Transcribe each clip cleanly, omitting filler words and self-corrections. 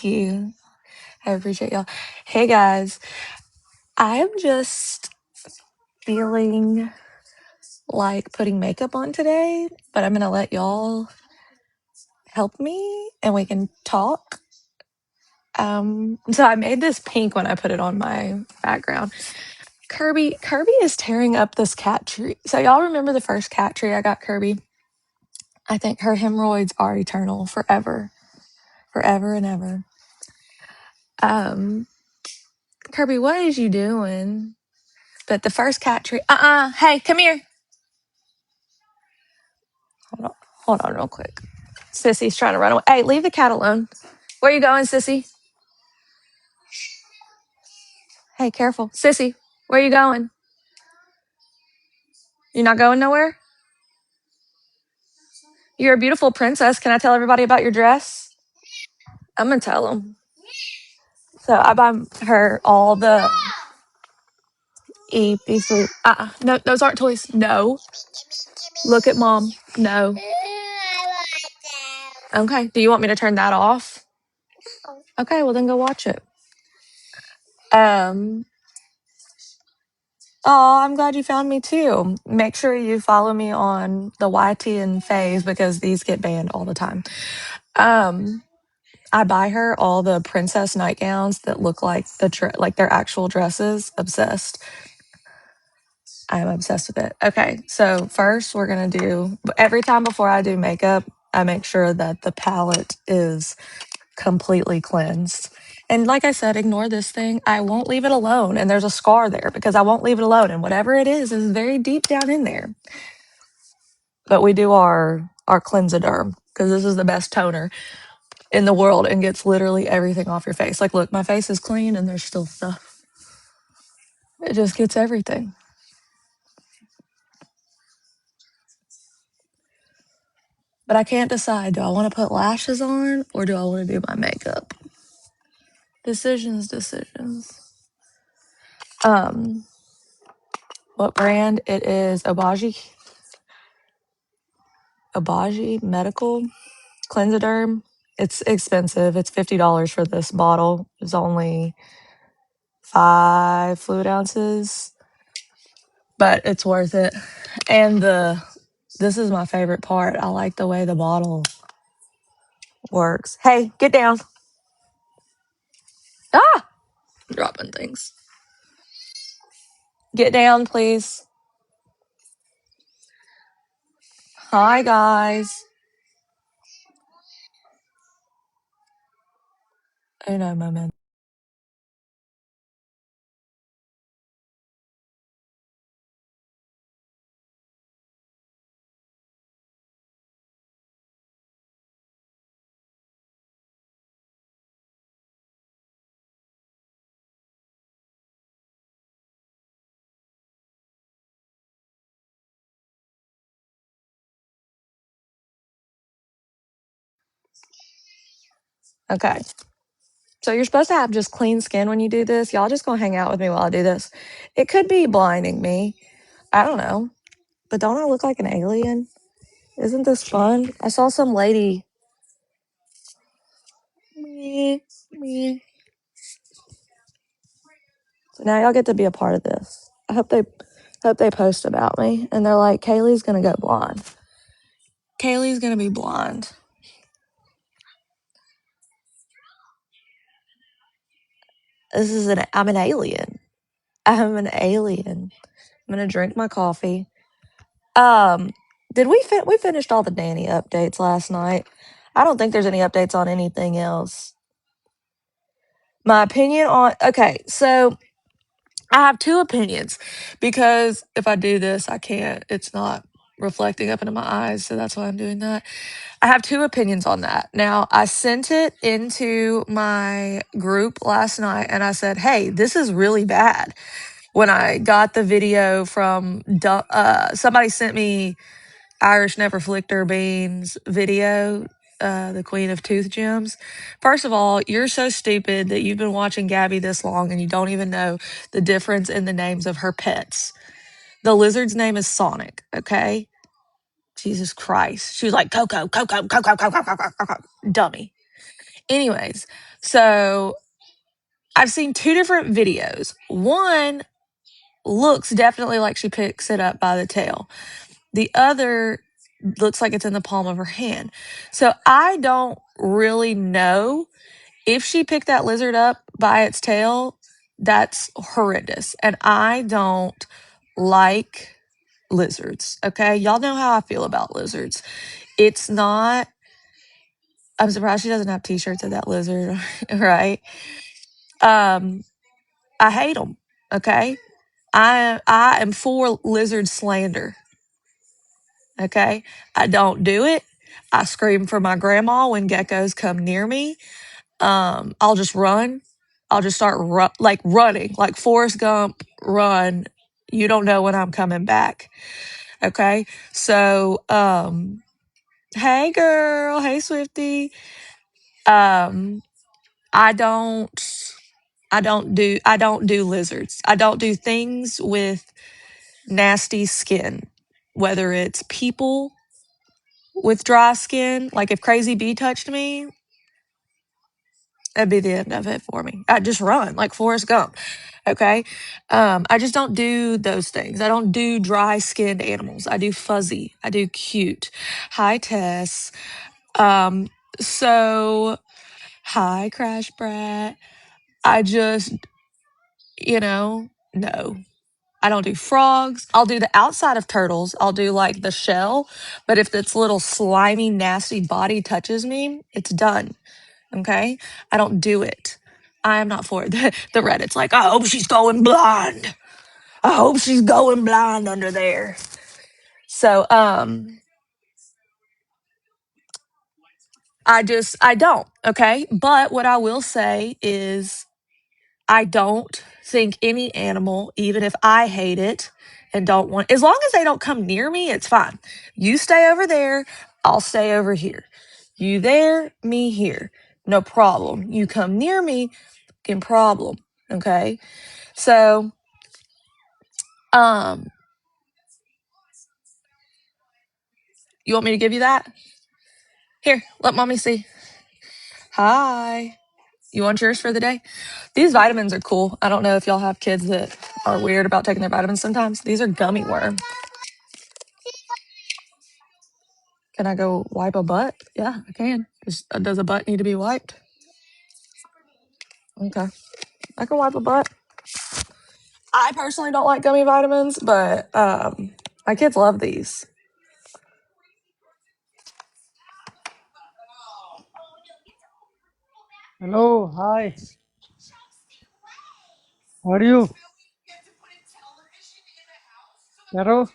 you. I appreciate y'all. Hey guys, I am just feeling like putting makeup on today, but I'm gonna let y'all help me and we can talk. So I made this pink when I put it on my background. Kirby is tearing up this cat tree. So y'all remember the first cat tree I got Kirby? I think her hemorrhoids are eternal, forever and ever. Kirby, what is you doing? But the first cat tree, hey, come here. Hold on real quick. Sissy's trying to run away. Hey, leave the cat alone. Where you going, Sissy? Hey, careful. Sissy, where you going? You're not going nowhere? You're a beautiful princess. Can I tell everybody about your dress? I'm going to tell them. So I buy her all the eepy food. No, those aren't toys. No. Look at mom. No. Okay. Do you want me to turn that off? Okay, well then go watch it. Oh, I'm glad you found me too. Make sure you follow me on the YT and Faves because these get banned all the time. I buy her all the princess nightgowns that look like like their actual dresses. Obsessed. I'm obsessed with it. Okay, so first we're gonna do, every time before I do makeup, I make sure that the palette is completely cleansed. And like I said, ignore this thing. I won't leave it alone. And there's a scar there because I won't leave it alone. And whatever it is very deep down in there. But we do our cleansoderm because this is the best toner in the world and gets literally everything off your face. Like, look, my face is clean and there's still stuff. It just gets everything. But I can't decide. Do I want to put lashes on or do I want to do my makeup? Decisions. What brand? It is Obagi Medical Cleansoderm. It's expensive. It's $50 for this bottle. It's only 5 fluid ounces, but it's worth it. And this is my favorite part. I like the way the bottle works. Hey, get down. Ah, dropping things. Get down, please. Hi, guys. Uno moment. Okay. So you're supposed to have just clean skin when you do this. Y'all just gonna hang out with me while I do this. It could be blinding me. I don't know. But don't I look like an alien? Isn't this fun? I saw some lady. So now y'all get to be a part of this. I hope they post about me and they're like, Kaylee's gonna go blonde. Kaylee's gonna be blonde. I'm an alien. I'm an alien. I'm gonna drink my coffee. Did we finished all the nanny updates last night? I don't think there's any updates on anything else. My opinion on, okay, so I have 2 opinions because if I do this, it's not reflecting up into my eyes, so that's why I'm doing that. I have 2 opinions on that. Now, I sent it into my group last night and I said, hey, this is really bad. When I got the video from, somebody sent me Irish Never Flicked Her Beans video, the Queen of Tooth Gems. First of all, you're so stupid that you've been watching Gabby this long and you don't even know the difference in the names of her pets. The lizard's name is Sonic, okay? Jesus Christ. She was like, Coco, Coco, Coco, Coco, Coco, Coco, Coco. Dummy. Anyways, so I've seen 2 different videos. One looks definitely like she picks it up by the tail. The other looks like it's in the palm of her hand. So I don't really know if she picked that lizard up by its tail. That's horrendous. And I don't like lizards. Okay. Y'all know how I feel about lizards. It's not, I'm surprised she doesn't have t-shirts of that lizard, right? I hate them. Okay. I am for lizard slander. Okay. I don't do it. I scream for my grandma when geckos come near me. I'll just run. I'll just start like running, like Forrest Gump run. You don't know when I'm coming back. Okay. So, hey girl, hey Swifty. Um, I don't I don't do lizards. I don't do things with nasty skin, whether it's people with dry skin. Like if Crazy Bee touched me, that'd be the end of it for me. I'd just run like Forrest Gump. Okay. I just don't do those things. I don't do dry skinned animals. I do fuzzy. I do cute. Hi, Tess. Um, so hi, Crash Brat. I just, no. I don't do frogs. I'll do the outside of turtles. I'll do like the shell. But if its little slimy, nasty body touches me, it's done. Okay? I don't do it. I am not for it. The Reddit's like, I hope she's going blind. I hope she's going blind under there. So, I don't. Okay? But what I will say is I don't think any animal, even if I hate it and don't want, as long as they don't come near me, it's fine. You stay over there, I'll stay over here. You there, me here. No problem. You come near me, fucking problem. Okay. So, um, you want me to give you that? Here, let mommy see. Hi. You want yours for the day? These vitamins are cool. I don't know if y'all have kids that are weird about taking their vitamins sometimes. These are gummy worm. Can I go wipe a butt? Yeah, I can. Does a butt need to be wiped? Okay. I can wipe a butt. I personally don't like gummy vitamins, but my kids love these. Hello, hi. How are you? Carol?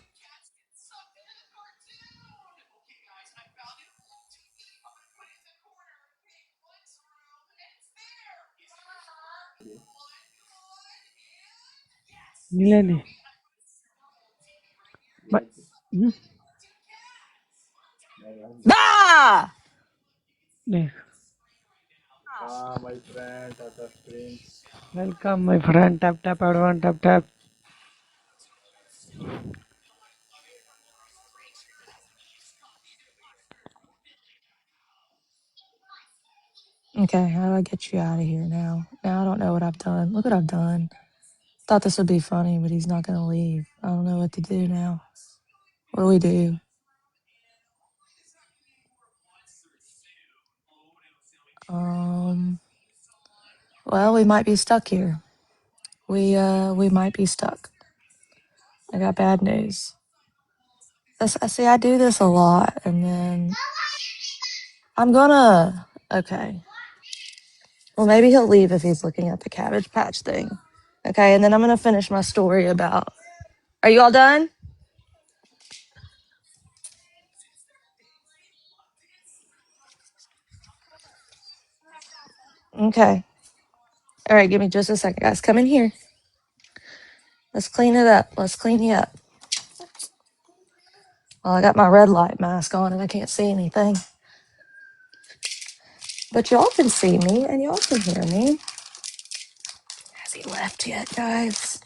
Nileni. Hmm? Ah! Ne. Welcome, my friend. Tap, tap, everyone. Tap, tap. Okay, how do I get you out of here now? Now I don't know what I've done. Look what I've done. Thought this would be funny, but he's not gonna leave. I don't know what to do now. What do we do? Well, we might be stuck here. We might be stuck. I got bad news. I see I do this a lot, and then okay. Well, maybe he'll leave if he's looking at the Cabbage Patch thing. Okay, and then I'm gonna finish my story about. Are you all done? Okay. All right, give me just a second, guys. Come in here. Let's clean it up. Let's clean you up. Well, I got my red light mask on and I can't see anything. But y'all can see me and y'all can hear me. Has he left yet, guys?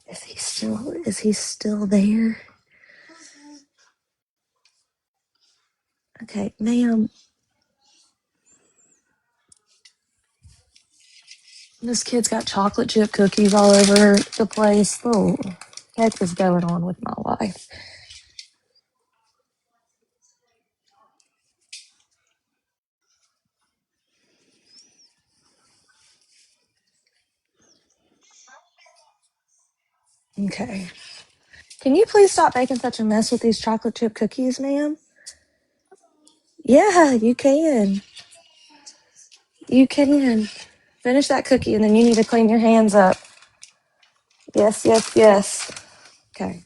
Is he still there? Okay, ma'am. This kid's got chocolate chip cookies all over the place. Oh, heck is going on with my life? Okay. Can you please stop making such a mess with these chocolate chip cookies, ma'am? Yeah, you can. You can. Finish that cookie and then you need to clean your hands up. Yes, yes, yes. Okay.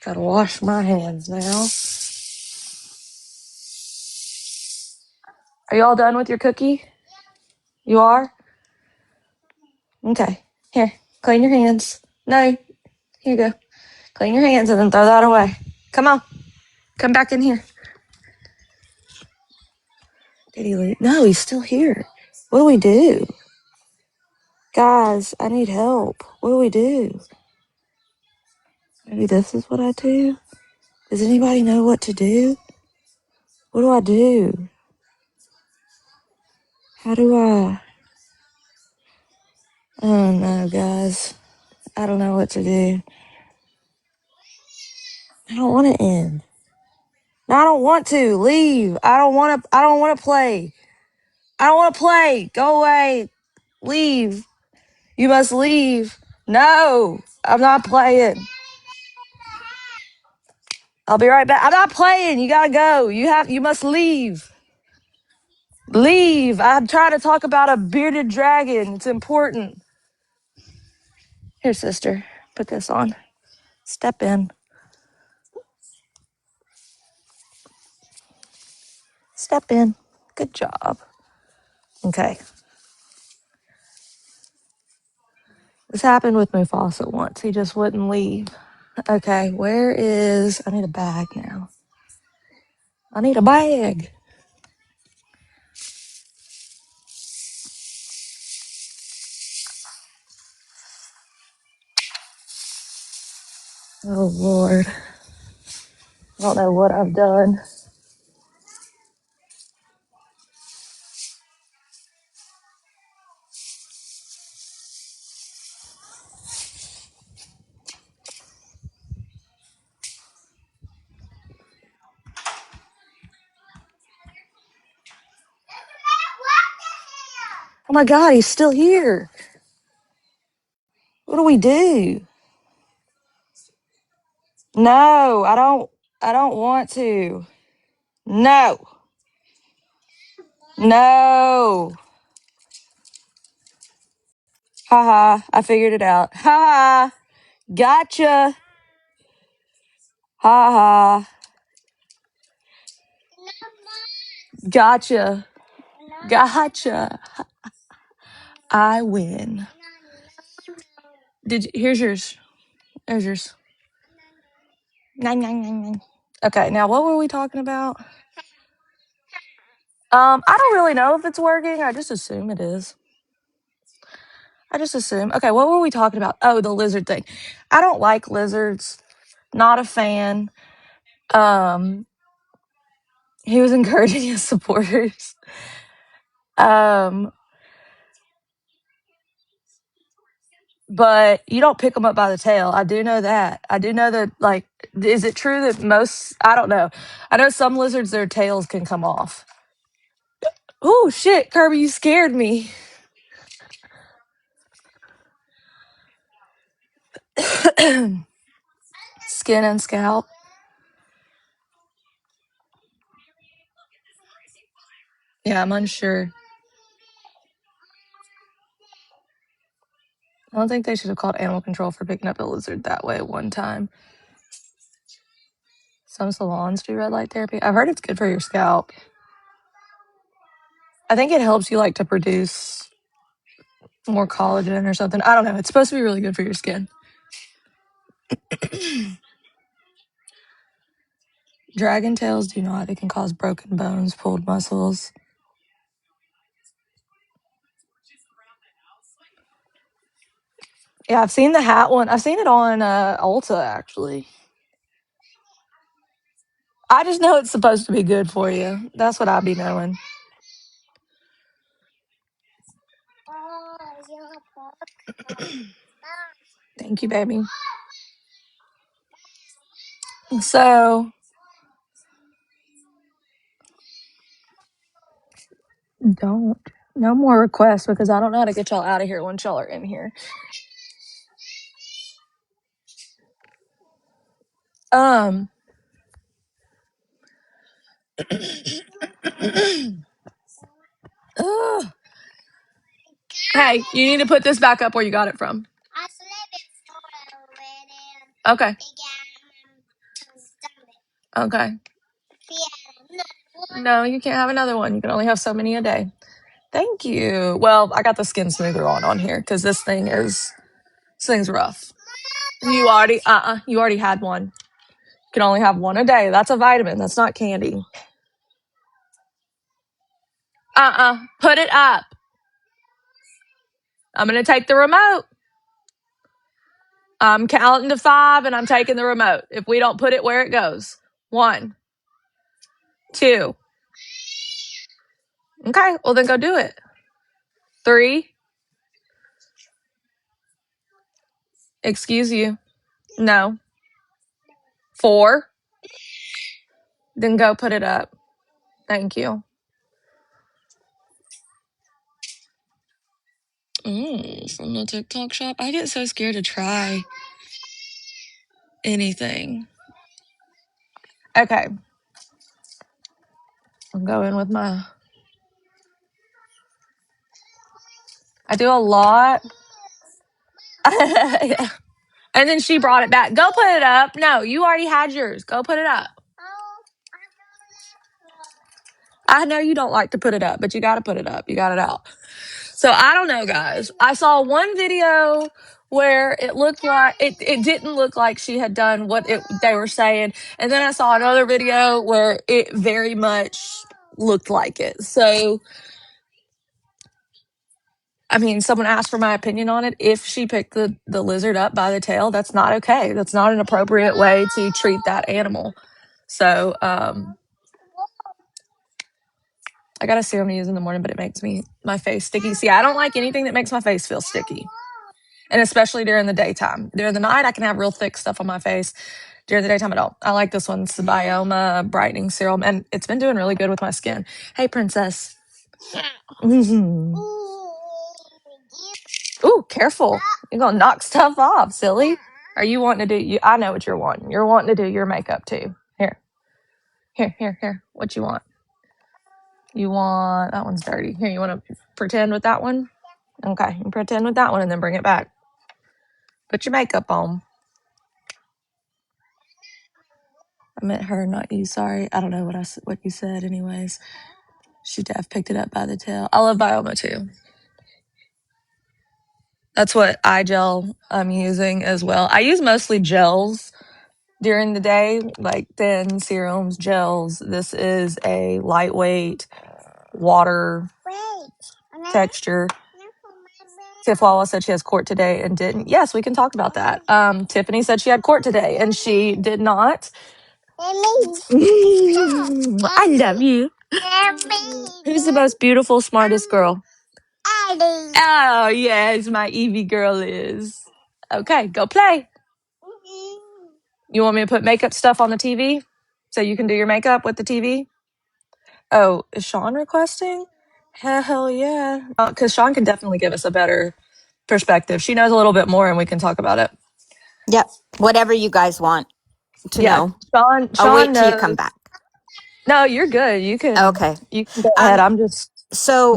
Gotta wash my hands now. Are you all done with your cookie? You are? Okay. Here, clean your hands. No, here you go. Clean your hands and then throw that away. Come on. Come back in here. Did he leave? No, he's still here. What do we do? Guys, I need help. What do we do? Maybe this is what I do? Does anybody know what to do? What do I do? How do I? Oh no, guys. I don't know what to do. I don't want to end. No, I don't want to. Leave. I don't want to play. I don't want to play. Go away. Leave. You must leave. No, I'm not playing. I'll be right back. I'm not playing. You gotta go. You must leave. Leave. I'm trying to talk about a bearded dragon. It's important. Here, sister. Put this on. Step in. Step in. Good job. Okay. This happened with Mufasa once. He just wouldn't leave. Okay, I need a bag now. I need a bag. Oh, Lord. I don't know what I've done. Oh my God, he's still here. What do we do? No, I don't want to. No. No. Haha, I figured it out. Haha. Gotcha. Haha. Gotcha. Gotcha. I win. Here's yours. There's yours. Nine, nine, nine, nine. Okay, now what were we talking about? I don't really know if it's working. I just assume it is. I just assume. Okay, what were we talking about? Oh, the lizard thing. I don't like lizards. Not a fan. He was encouraging his supporters. But you don't pick them up by the tail. I do know that. I do know that, like, is it true that I don't know. I know some lizards, their tails can come off. Oh, shit, Kirby, you scared me. Skin and scalp. Yeah, I'm unsure. I don't think they should have called animal control for picking up a lizard that way one time. Some salons do red light therapy. I've heard it's good for your scalp. I think it helps you, like, to produce more collagen or something. I don't know. It's supposed to be really good for your skin. Dragon tails do not. It can cause broken bones, pulled muscles. Yeah, I've seen the hat one. I've seen it on Ulta, actually. I just know it's supposed to be good for you. That's what I be knowing. Thank you, baby. So, don't. No more requests because I don't know how to get y'all out of here once y'all are in here. Um. Ugh. Hey, you need to put this back up where you got it from. Okay. Okay. No, you can't have another one. You can only have so many a day. Thank you. Well, I got the skin smoother on here because this thing's rough. You already had one. You can only have one a day. That's a vitamin. That's not candy. Put it up. I'm gonna take the remote. I'm counting to 5 and I'm taking the remote. If we don't put it where it goes. 1, 2. Okay, well then go do it. 3. Excuse you. No. 4. Then go put it up. Thank you. From the TikTok shop. I get so scared to try anything. Okay. I'm going with my. I do a lot. Yeah. And then she brought it back. Go put it up. No, you already had yours. Go put it up. I know you don't like to put it up, but you got to put it up. You got it out. So I don't know, guys. I saw one video where it looked like it didn't look like she had done what they were saying. And then I saw another video where it very much looked like it. So, I mean, someone asked for my opinion on it. If she picked the lizard up by the tail, that's not okay. That's not an appropriate way to treat that animal. So, I got a serum to use in the morning, but it makes my face sticky. See, I don't like anything that makes my face feel sticky. And especially during the daytime. During the night, I can have real thick stuff on my face. During the daytime, I don't. I like this one. It's the Bioma Brightening Serum, and it's been doing really good with my skin. Hey, princess. Mm-hmm. Ooh, careful. You're going to knock stuff off, silly. Are you wanting to do... I know what you're wanting. You're wanting to do your makeup, too. Here. Here. What you want? You want... That one's dirty. Here, you want to pretend with that one? Okay, you can pretend with that one and then bring it back. Put your makeup on. I meant her, not you. Sorry. I don't know what you said anyways. She def picked it up by the tail. I love Bioma too. That's what eye gel I'm using as well. I use mostly gels during the day, like thin serums, gels. This is a lightweight water texture. Tifwala said she has court today and didn't. Yes, we can talk about that. Tiffany said she had court today and she did not. I love you. Who's the most beautiful, smartest girl? Oh, yes, my Evie girl is. Okay, go play. You want me to put makeup stuff on the TV so you can do your makeup with the TV? Oh, is Sean requesting? Hell yeah. Because Sean can definitely give us a better perspective. She knows a little bit more and we can talk about it. Yep. Whatever you guys want to know. Sean I'll wait till knows. you come back. No, you're good. You can go ahead. I'm just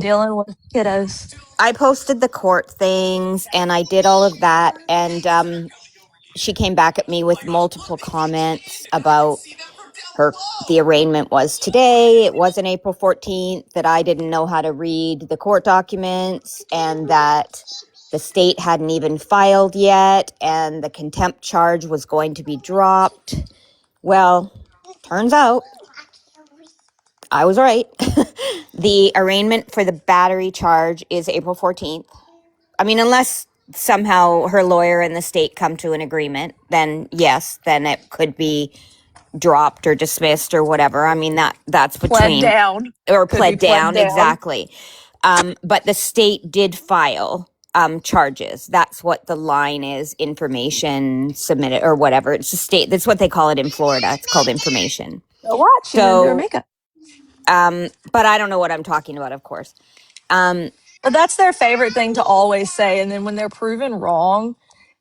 dealing with kiddos. I posted the court things and I did all of that, and she came back at me with multiple comments about the arraignment was today, it wasn't April 14th, that I didn't know how to read the court documents, and that the state hadn't even filed yet, and the contempt charge was going to be dropped. Well, turns out I was right. The arraignment for the battery charge is April 14th. I mean, unless somehow her lawyer and the state come to an agreement, then yes, then it could be dropped or dismissed or whatever. I mean, that's Pled between, down. or Could be pled pled down, down. exactly. But the state did file charges. That's what the line is, information submitted or whatever. It's the state. That's what they call it in Florida. It's called information. So what? She's gonna do her makeup. But I don't know what I'm talking about, of course. But that's their favorite thing to always say. And then when they're proven wrong,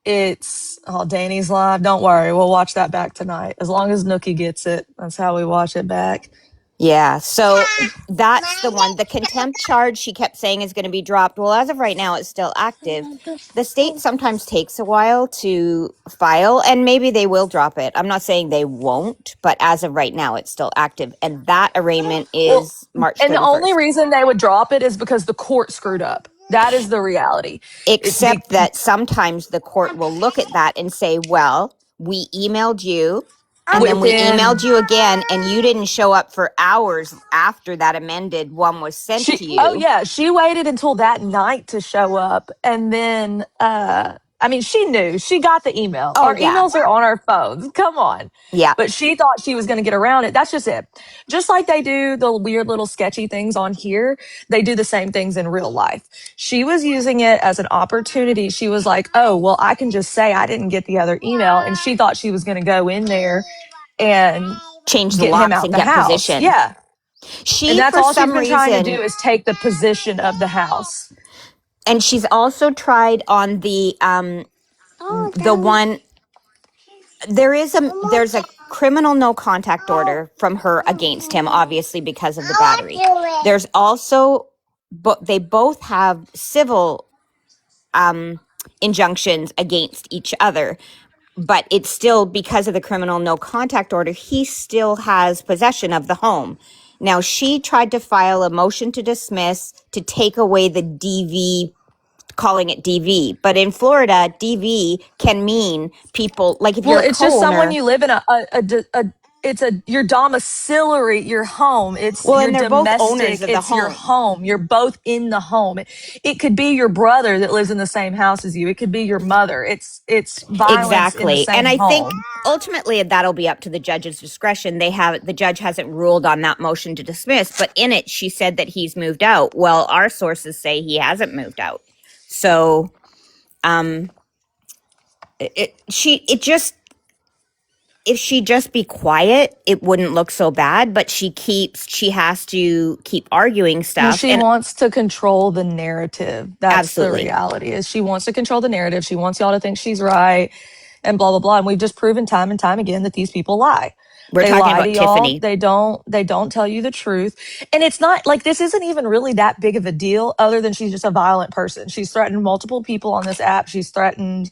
it's, oh, Danny's live. Don't worry. We'll watch that back tonight. As long as Nookie gets it. That's how we watch it back. Yeah, so that's the one. The contempt charge she kept saying is going to be dropped. Well, as of right now, it's still active. The state sometimes takes a while to file, and maybe they will drop it. I'm not saying they won't, but as of right now, it's still active. And that arraignment is March 31st. And the only reason they would drop it is because the court screwed up. That is the reality. Except that sometimes the court will look at that and say, well, we emailed you. And then we emailed you again, and you didn't show up for hours after that amended one was sent to you. Oh, yeah. She waited until that night to show up. And then, I mean, she knew. She got the email. Oh, our emails are on our phones. Come on. Yeah. But she thought she was going to get around it. That's just it. Just like they do the weird little sketchy things on here, they do the same things in real life. She was using it as an opportunity. She was like, oh, well, I can just say I didn't get the other email. And she thought she was going to go in there and change the get locks him out and the get house. position. Yeah. She, and that's for all some she's been reason, trying to do is take the position of the house. And she's also tried on the one. There's a criminal no contact order from her against him, obviously because of the battery. There's also, but they both have civil injunctions against each other. But it's still, because of the criminal no contact order, he still has possession of the home. Now, she tried to file a motion to dismiss to take away the DV, calling it DV. But in Florida, DV can mean people, like if you're a it's just someone co-owner, you live in it's your domiciliary, your home. It's well, your and they're both domestic. owners of the It's your home. home. You're both in the home. It could be your brother that lives in the same house as you. It could be your mother. It's violence in the Exactly. same And I home. think ultimately that'll be up to the judge's discretion. The judge hasn't ruled on that motion to dismiss, but in it she said that he's moved out. Well, our sources say he hasn't moved out. So if she just be quiet, it wouldn't look so bad, but she has to keep arguing stuff. Well, she wants to control the narrative. That's Absolutely. the reality, is she wants to control the narrative. She wants y'all to think she's right and blah, blah, blah. And we've just proven time and time again that these people lie. We're They talking lie about to y'all. Tiffany. They don't tell you the truth. And it's not like, this isn't even really that big of a deal, other than she's just a violent person. She's threatened multiple people on this app. She's threatened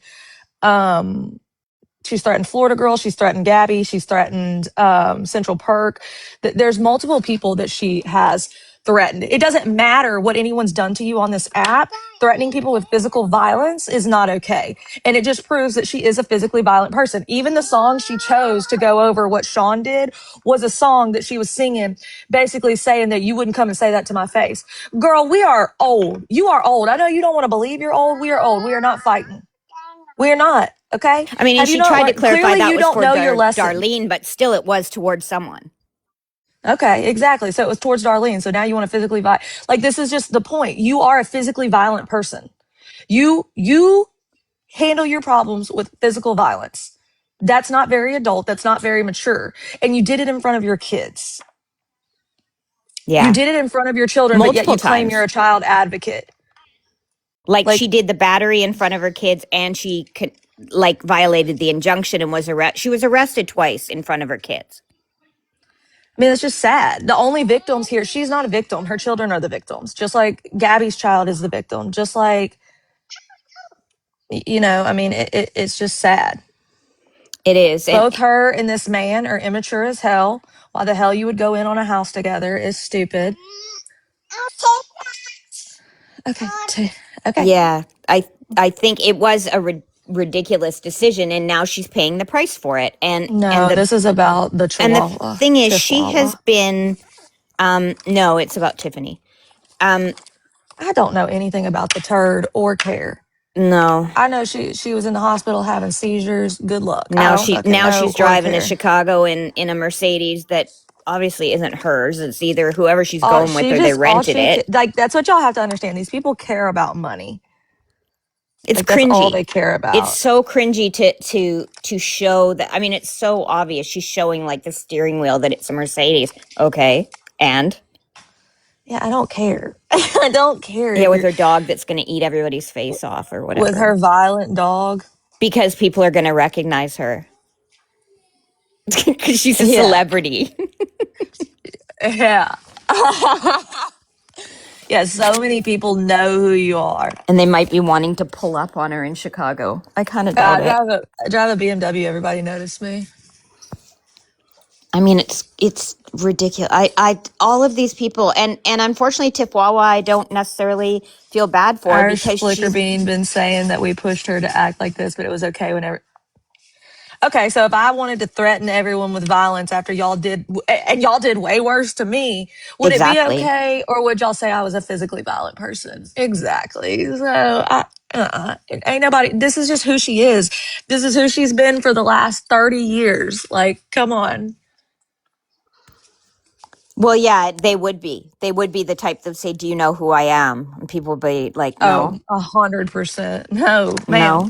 Florida Girl. She's threatened Gabby. She's threatened Central Perk. There's multiple people that she has threatened. It doesn't matter what anyone's done to you on this app. Threatening people with physical violence is not okay. And it just proves that she is a physically violent person. Even the song she chose to go over what Sean did was a song that she was singing, basically saying that you wouldn't come and say that to my face. Girl, we are old. You are old. I know you don't want to believe you're old. We are old. We are not fighting. We are not. Okay. I mean, she tried to clarify that was for lesson. Darlene, but still it was towards someone. Okay, exactly. So it was towards Darlene. So now you want to physically violate. Like, this is just the point. You are a physically violent person. You handle your problems with physical violence. That's not very adult. That's not very mature. And you did it in front of your kids. Yeah. You did it in front of your children, multiple but yet you claim you're a child advocate. Like she did the battery in front of her kids, and she violated the injunction and she was arrested twice in front of her kids. I mean, it's just sad. The only victims here, she's not a victim. Her children are the victims. Just like Gabby's child is the victim. Just like, I mean, it's just sad. It is. Both her and this man are immature as hell. Why the hell you would go in on a house together is stupid. Okay. Yeah, I think it was a ridiculous decision, and now she's paying the price for it. This is about the Chihuahua. And the thing is, she has been. No, it's about Tiffany. I don't know anything about the turd or care. No. I know she was in the hospital having seizures. Good luck. I Now don't fucking know she's or driving to care. Chicago in a Mercedes that obviously isn't hers. It's either whoever she's All going with she or they just all rented she it. like that's what y'all have to understand. These people care about money. It's Like that's all cringy. they care It's about. so cringy to show that. I mean, it's so obvious. She's showing like the steering wheel that it's a Mercedes. Okay, and Yeah, I don't care. I don't care yeah, if with you're her dog that's going to eat everybody's face off or with whatever, her violent dog. because people are going to recognize her because she's a Yeah. celebrity. Yeah. Yeah, so many people know who you are. And they might be wanting to pull up on her in Chicago. I kind of doubt it. I drive a BMW, everybody noticed me. I mean, it's ridiculous. I all of these people, and unfortunately, Tifwawa, I don't necessarily feel bad for Irish because Flicker she's Bean been saying that we pushed her to act like this, but it was okay whenever. Okay, so if I wanted to threaten everyone with violence after y'all did, and y'all did way worse to me, would it be exactly. okay, or would y'all say I was a physically violent person? Exactly. So ain't nobody. This is just who she is. This is who she's been for the last 30 years. Like, come on. Well, yeah, they would be. They would be the type that would say, "Do you know who I am?" And people would be like, Oh, "No, 100%. No, no." ma'am.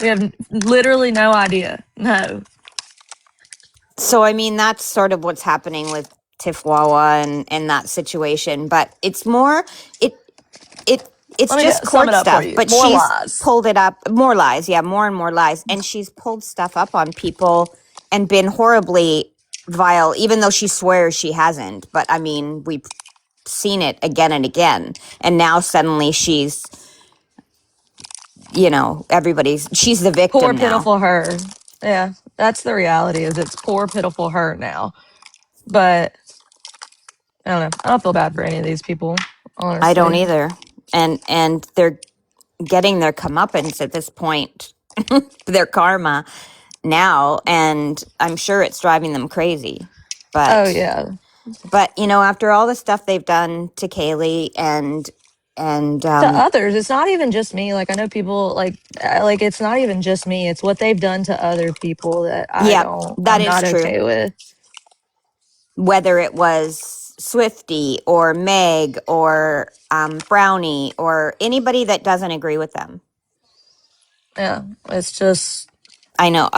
We have literally no idea. No. So, I mean, that's sort of what's happening with Tifwawa and that situation. But it's more it it it's Let me just sum court it up for stuff. you. But More she's lies. pulled it up more lies, yeah, more and more lies, and she's pulled stuff up on people and been horribly vile, even though she swears she hasn't. But I mean, we've seen it again and again, and now suddenly she's she's the Poor victim now. pitiful her. Yeah, that's the reality. Is it's poor pitiful her now. But I don't know. I don't feel bad for any of these people, I don't honestly. either, and they're getting their comeuppance at this point, their karma now, and I'm sure it's driving them crazy. Oh But yeah. after all the stuff they've done to Kaylee and To others, it's not even just me. Like I know people like it's not even just me. It's what they've done to other people that yep, that I'm is not true. okay with. Whether it was Swifty or Meg or Brownie or anybody that doesn't agree with them. Yeah, it's just I know.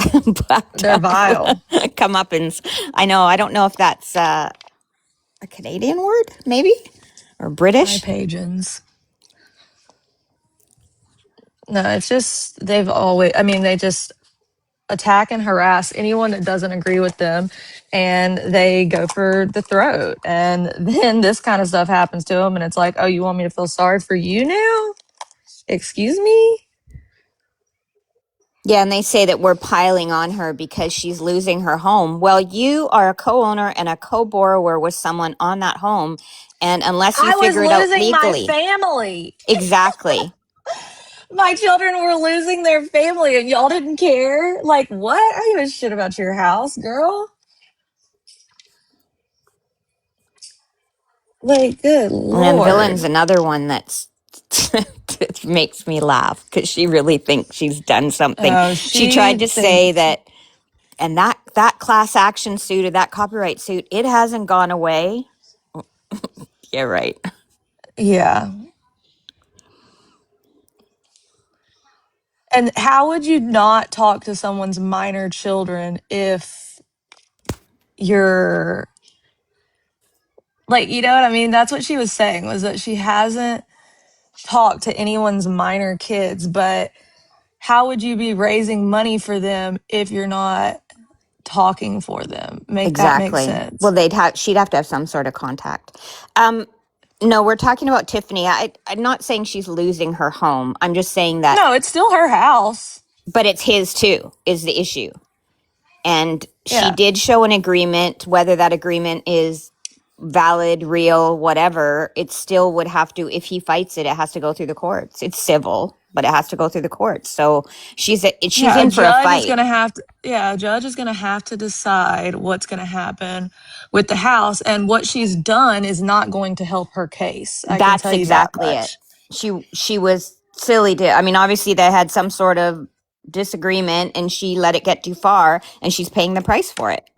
they're vile. Comeuppance. I know. I don't know if that's a Canadian word, maybe, or My British. Pagans. No, it's just they've always. I mean, they just attack and harass anyone that doesn't agree with them, and they go for the throat. And then this kind of stuff happens to them, and it's like, oh, you want me to feel sorry for you now? Excuse me? Yeah, and they say that we're piling on her because she's losing her home. Well, you are a co-owner and a co-borrower with someone on that home, and unless you I was figure it out losing my legally, family. exactly. My children were losing their family, and y'all didn't care. Like, what? I don't give a shit about your house, girl. Like, good And then Villain's lord. another one that makes me laugh because she really thinks she's done something. Oh, She tried she to say thinks, that, and that class action suit or that copyright suit, it hasn't gone away. Yeah, right. yeah. And how would you not talk to someone's minor children if you're like, you know what I mean? That's what she was saying, was that she hasn't talked to anyone's minor kids, but how would you be raising money for them if you're not talking for them? Make that make Exactly. Well, sense. she'd have to have some sort of contact. No, we're talking about Tiffany. I'm not saying she's losing her home. I'm just saying that, No, it's still her house. but it's his too, is the issue. And she Yeah. did show an agreement, whether that agreement is valid, real, whatever, it still would have to, if he fights it, it has to go through the courts. It's civil, but it has to go through the courts. So she's Yeah, in for a fight. A judge is gonna have to decide what's gonna happen with the house. And what she's done is not going to help her case. I can That's tell you that exactly it. much. She was silly to, I mean, obviously they had some sort of disagreement and she let it get too far and she's paying the price for it.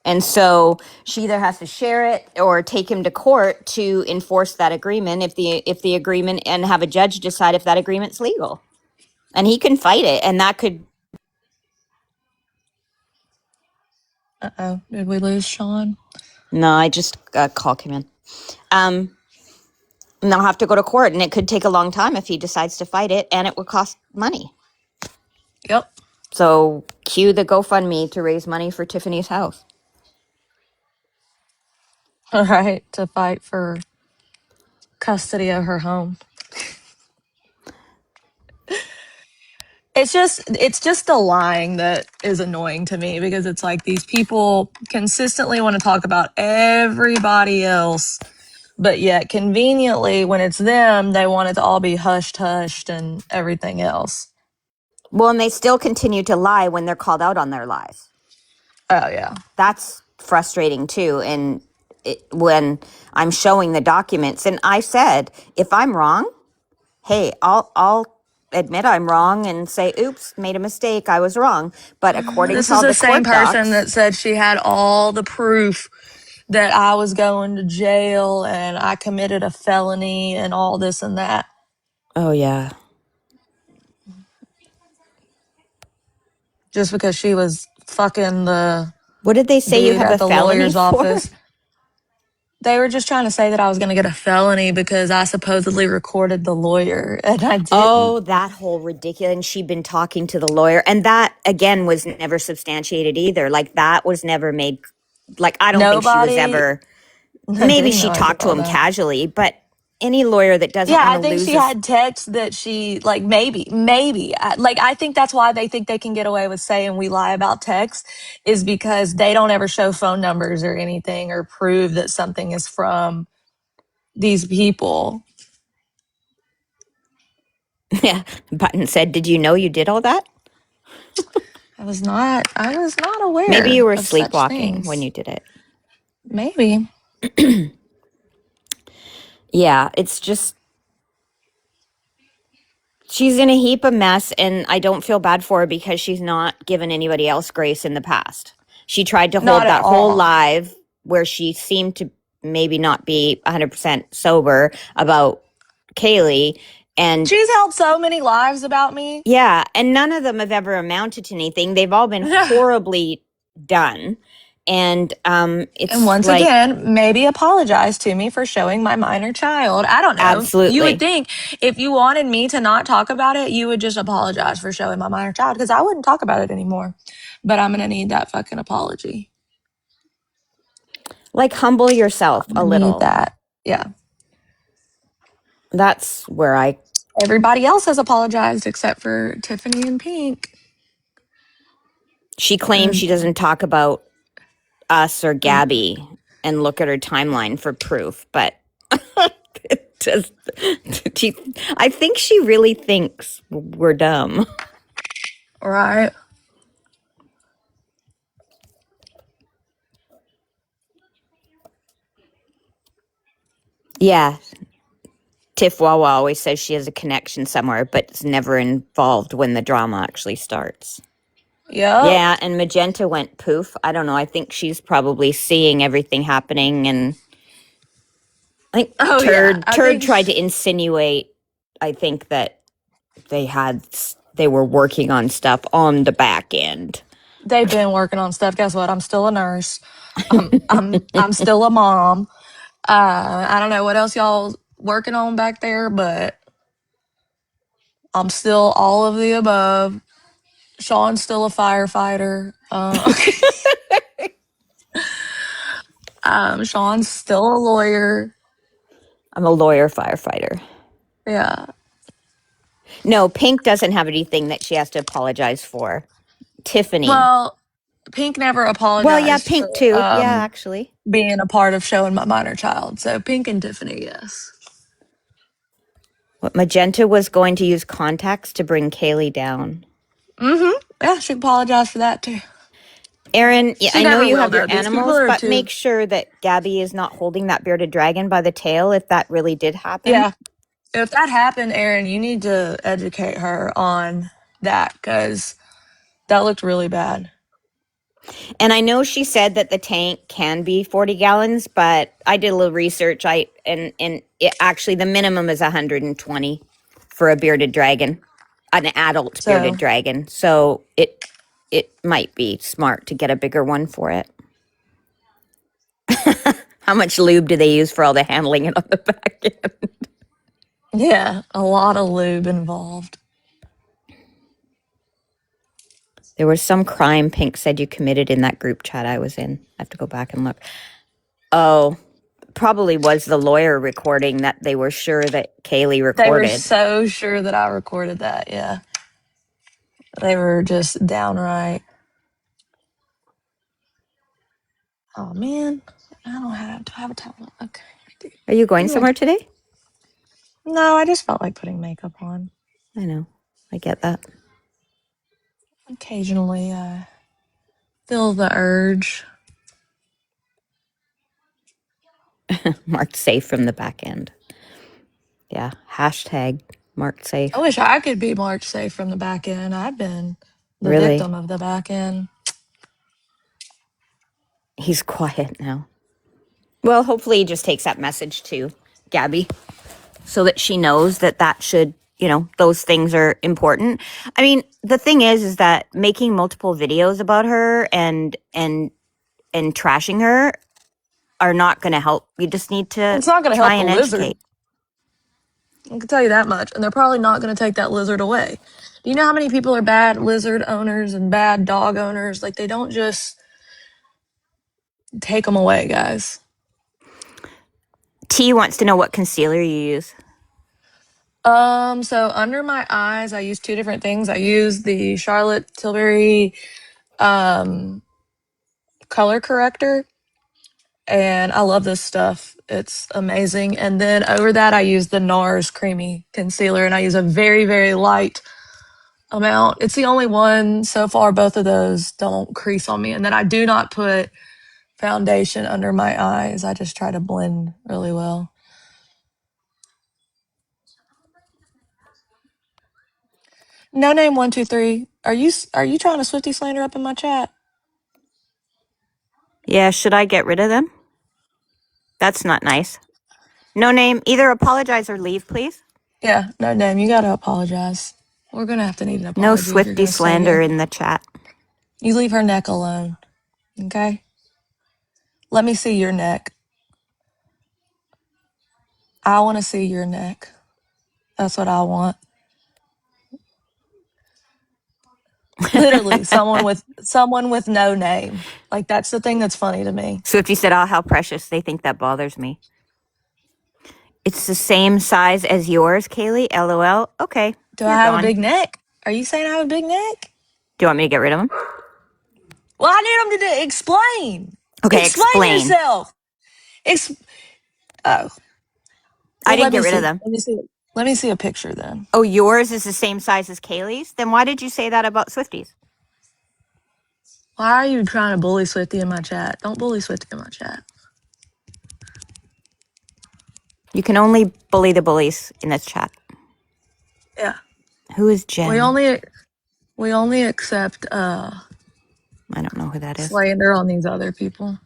And so she either has to share it or take him to court to enforce that agreement if the agreement, and have a judge decide if that agreement's legal. And he can fight it, and that could. Uh-oh. Did we lose Sean? No, I just call him in. And they'll have to go to court, and it could take a long time if he decides to fight it, and it would cost money. Yep. So cue the GoFundMe to raise money for Tiffany's house. All right, to fight for custody of her home. It's just the lying that is annoying to me, because it's like these people consistently want to talk about everybody else, but yet conveniently when it's them, they want it to all be hushed and everything else. Well, and they still continue to lie when they're called out on their lies. Oh yeah. That's frustrating too. And when I'm showing the documents, and I said, if I'm wrong, hey, I'll admit I'm wrong and say, oops, made a mistake, I was wrong. But according This to is all the the same court person docs, that said she had all the proof that I was going to jail and I committed a felony and all this and that. oh yeah, Just because she was fucking the what did they say you dude have at a the felony lawyer's for? office. They were just trying to say that I was going to get a felony because I supposedly recorded the lawyer, and I didn't. Oh, that whole ridiculous. And she'd been talking to the lawyer, and that again was never substantiated either. Like that was never made. Like I don't think she was Nobody ever. Maybe didn't she know I did talked to all him that. casually, but any lawyer that doesn't Yeah, want I to think lose she had texts that she, like, maybe. Like, I think that's why they think they can get away with saying we lie about texts, is because they don't ever show phone numbers or anything or prove that something is from these people. Yeah, Button said, "Did you know you did all that?" I was not aware Maybe you were of such sleepwalking when things. you did it. Maybe. Yeah, it's just she's in a heap of mess, and I don't feel bad for her because she's not given anybody else grace in the past. She tried to Not hold at that whole all. live where she seemed to maybe not be 100% sober about Kaylee, and She's held so many lives about me. yeah, and none of them have ever amounted to anything. They've all been horribly done. And And it's once like, again, maybe apologize to me for showing my minor child. I don't know. You would absolutely. think if you wanted me to not talk about it, you would just apologize for showing my minor child, because I wouldn't talk about it anymore. But I'm going to need that fucking apology. Like, humble yourself I'm a going to need little. that. Yeah. That's where I. Everybody else has apologized except for Tiffany and Pink. She claims she doesn't talk about us or Gabby and look at her timeline for proof, but it just, I think she really thinks we're dumb. Right. Yeah. Tiff Wawa always says she has a connection somewhere, but is never involved when the drama actually starts. Yep. Yeah, and Magenta went poof. I don't know. I think she's probably seeing everything happening, and I think Turd tried to insinuate. I think that they were working on stuff on the back end. They've been working on stuff. Guess what? I'm still a nurse. I'm still a mom. I don't know what else y'all working on back there, but I'm still all of the above. Sean's still a firefighter. Sean's still a lawyer. I'm a lawyer firefighter. Yeah. No, Pink doesn't have anything that she has to apologize for. Tiffany. Well, Pink never apologized. Well, yeah, Pink for, too. Yeah, actually. being a part of showing my minor child. So Pink and Tiffany, yes. What, Magenta was going to use contacts to bring Kaylee down. Yeah, she apologized for that too. Aaron, yeah, I know you have your These people animals, are but too. make sure that Gabby is not holding that bearded dragon by the tail if that really did happen. Yeah. If that happened, Aaron, you need to educate her on that because that looked really bad. And I know she said that the tank can be 40 gallons, but I did a little research. Actually the minimum is 120 for a bearded dragon, an adult bearded So, dragon. So it might be smart to get a bigger one for it. How much lube do they use for all the handling it on the back end? yeah, a lot of lube involved. There was some crime Pink said you committed in that group chat I was in. I have to go back and look. Oh, probably was the lawyer recording that they were sure that Kaylee They were recorded. so sure that I recorded that. Yeah. They were just downright. Oh, man. I don't have. Do I have a towel? Okay. Are you going somewhere today? No, I just felt like putting makeup on. I know. I get that. Occasionally, I feel the urge. Marked safe from the back end. Yeah. Hashtag marked safe. I wish I could be marked safe from the back end. I've been the Really? victim of the back end. He's quiet now. Well, hopefully he just takes that message to Gabby so that she knows that should, those things are important. I mean, the thing is that making multiple videos about her and trashing her are not going to help. You just need to It's not going to try help the and lizard. educate. I can tell you that much. And they're probably not going to take that lizard away. Do you know how many people are bad lizard owners and bad dog owners? Like, they don't just take them away, guys. T wants to know what concealer you use. So under my eyes, I use two different things. I use the Charlotte Tilbury color corrector, and I love this stuff. It's amazing. And then over that, I use the NARS creamy concealer, and I use a very, very light amount. It's the only one so far. Both of those don't crease on me. And then I do not put foundation under my eyes. I just try to blend really well. No name 123. Are you trying to Swifty slander up in my chat? Yeah, should I get rid of them? That's not nice. No name, either apologize or leave, please. Yeah, no name. You gotta apologize. We're gonna have to need an apology. No if you're Swifty gonna stay slander here. in the chat. You leave her neck alone. Okay? Let me see your neck. I want to see your neck. That's what I want. Literally, someone with no name. Like, that's the thing that's funny to me. Swifty said, "Oh, how precious." They think that bothers me. It's the same size as yours, Kaylee. LOL. Okay. Do I have a big neck? Are you saying I have a big neck? Do you want me to get rid of them? Well, I need them to explain. Okay, Explain yourself. I didn't get rid of them. Let me see a picture then. Oh, yours is the same size as Kaylee's? Then why did you say that about Swifty's? Why are you trying to bully Swifty in my chat? Don't bully Swifty in my chat. You can only bully the bullies in this chat. Yeah. Who is Jen? We only accept I don't know who that is. slander on these other people.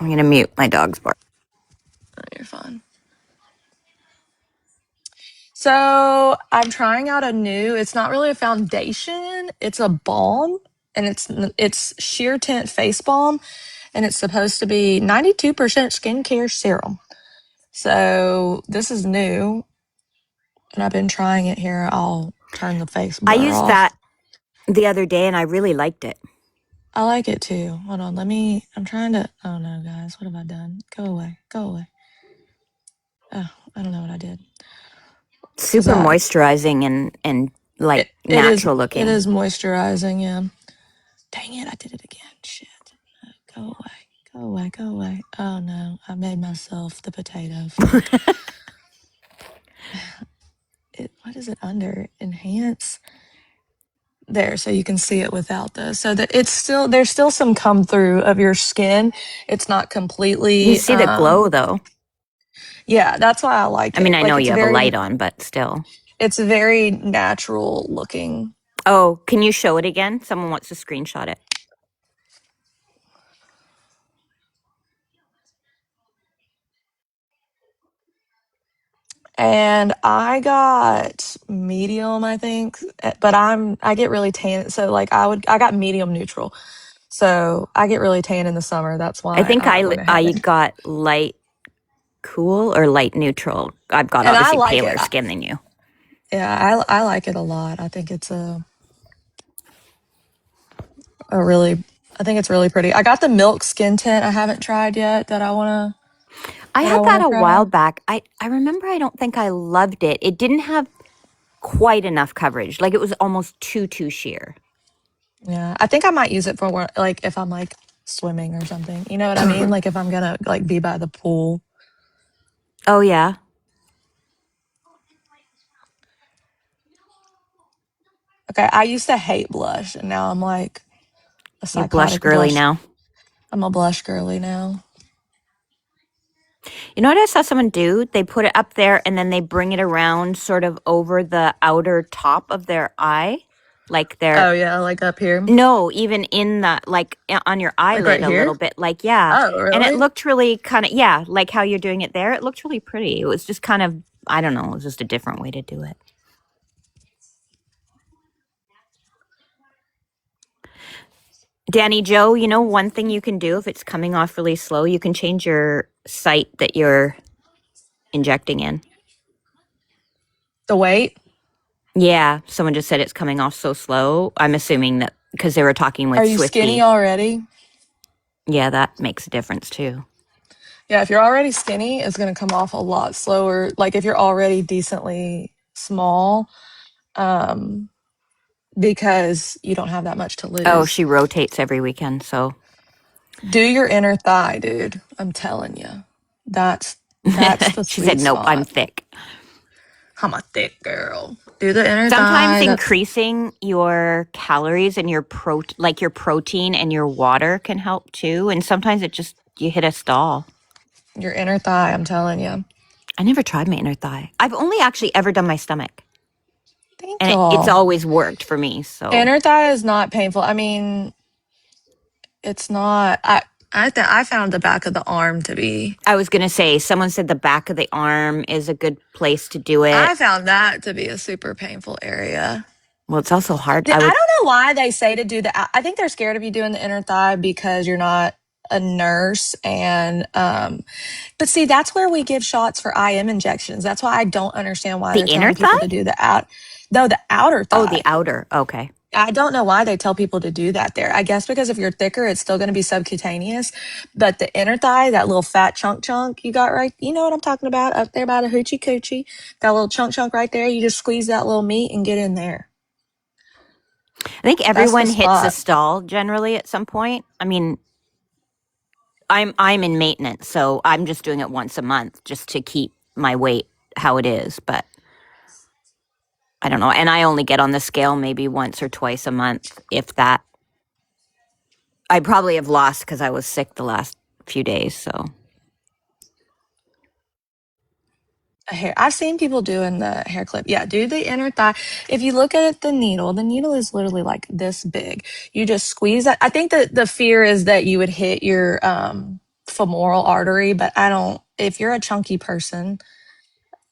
I'm gonna mute my dog's bark. Oh, you're fine. So I'm trying out it's not really a foundation, it's a balm, and it's sheer tint face balm, and it's supposed to be 92% skincare serum. So this is new, and I've been trying it here. I'll turn the face blur I used off. that the other day and I really liked it. I like it too. Hold on, I'm trying to, oh no, guys, what have I done? Go away. Oh, I don't know what I did. Super moisturizing and like natural looking. It is moisturizing, yeah. Dang it, I did it again. Shit. Go away. Oh no, I made myself the potato. What is it under? Enhance. There, so you can see it without this. So that there's still some come through of your skin. It's not completely. You see the glow though. Yeah, that's why I like I it. mean, I Like know you have a light on, but still. it's very natural looking. Oh, can you show it again? Someone wants to screenshot it. And I got medium, I think, but I get really tan. So like I got medium neutral. So I get really tan in the summer. That's why I think I went ahead. I got light cool or light neutral. I've got And I obviously like it. paler skin than you. Yeah, I like it a lot. I think it's a really, I think it's really pretty. I got the milk skin tint I haven't tried yet that I wanna I had that a try. while back. I remember I don't think I loved it. It didn't have quite enough coverage. Like it was almost too sheer. Yeah, I think I might use it for like if I'm like swimming or something. You know what I mean? Like if I'm gonna like be by the pool. Oh yeah. Okay, I used to hate blush, and now I'm like a You blush psychotic girly blush. now. I'm a blush girly now. You know what I saw someone do? They put it up there and then they bring it around sort of over the outer top of their eye. Like their Oh yeah, like up here, no, even in the like on your like right eyelid a little here. bit. Like yeah. Oh And it really? looked really kind of yeah, like how you're doing it there. It looked really pretty. It was just kind of I don't know, it was just a different way to do it. Danny Joe, you know, one thing you can do if it's coming off really slow, you can change your site that you're injecting in. The weight. Yeah, someone just said it's coming off so slow. I'm assuming that because they were talking with Are you skinny Swifty. already? Yeah, that makes a difference too. Yeah, if you're already skinny, it's gonna come off a lot slower. Like if you're already decently small, because you don't have that much to Oh, lose. she rotates every weekend, so Do your inner thigh, dude. I'm telling you, that's the she sweet said, "Nope, I'm spot. thick." I'm a thick girl. Do the inner Sometimes thigh. That's increasing your calories and your your protein and your water can help too. And sometimes it just you hit a stall. your inner thigh. I'm telling you. I never tried my inner thigh. I've only actually ever done my stomach, Thank and it's y'all. always worked for me. So Inner thigh is not painful. I mean, it's not. I found the back of the arm to be. I was gonna say, someone said the back of the arm is a good place to do it. I found that to be a super painful area. Well, it's also hard. I don't know why they say to do the. I think they're scared of you doing the inner thigh because you're not a nurse, and but see, that's where we give shots for IM injections. That's why I don't understand why The they're inner telling people thigh? to do the the outer thigh. Oh, the outer. Okay. I don't know why they tell people to do that there. I guess because if you're thicker, it's still going to be subcutaneous. But the inner thigh, that little fat chunk you got right, you know what I'm talking about, up there by the hoochie coochie, that little chunk right there. You just squeeze that little meat and get in there. I think That's the everyone hits a spot. stall generally at some point. I mean, I'm in maintenance, so I'm just doing it once a month just to keep my weight how it is. But I don't know. And I only get on the scale maybe once or twice a month, if that. I probably have lost because I was sick the last few days. So I've seen people doing the hair clip. Yeah, do the inner thigh. If you look at the needle is literally like this big. You just squeeze that. I think that the fear is that you would hit your femoral artery, but I don't. If you're a chunky person,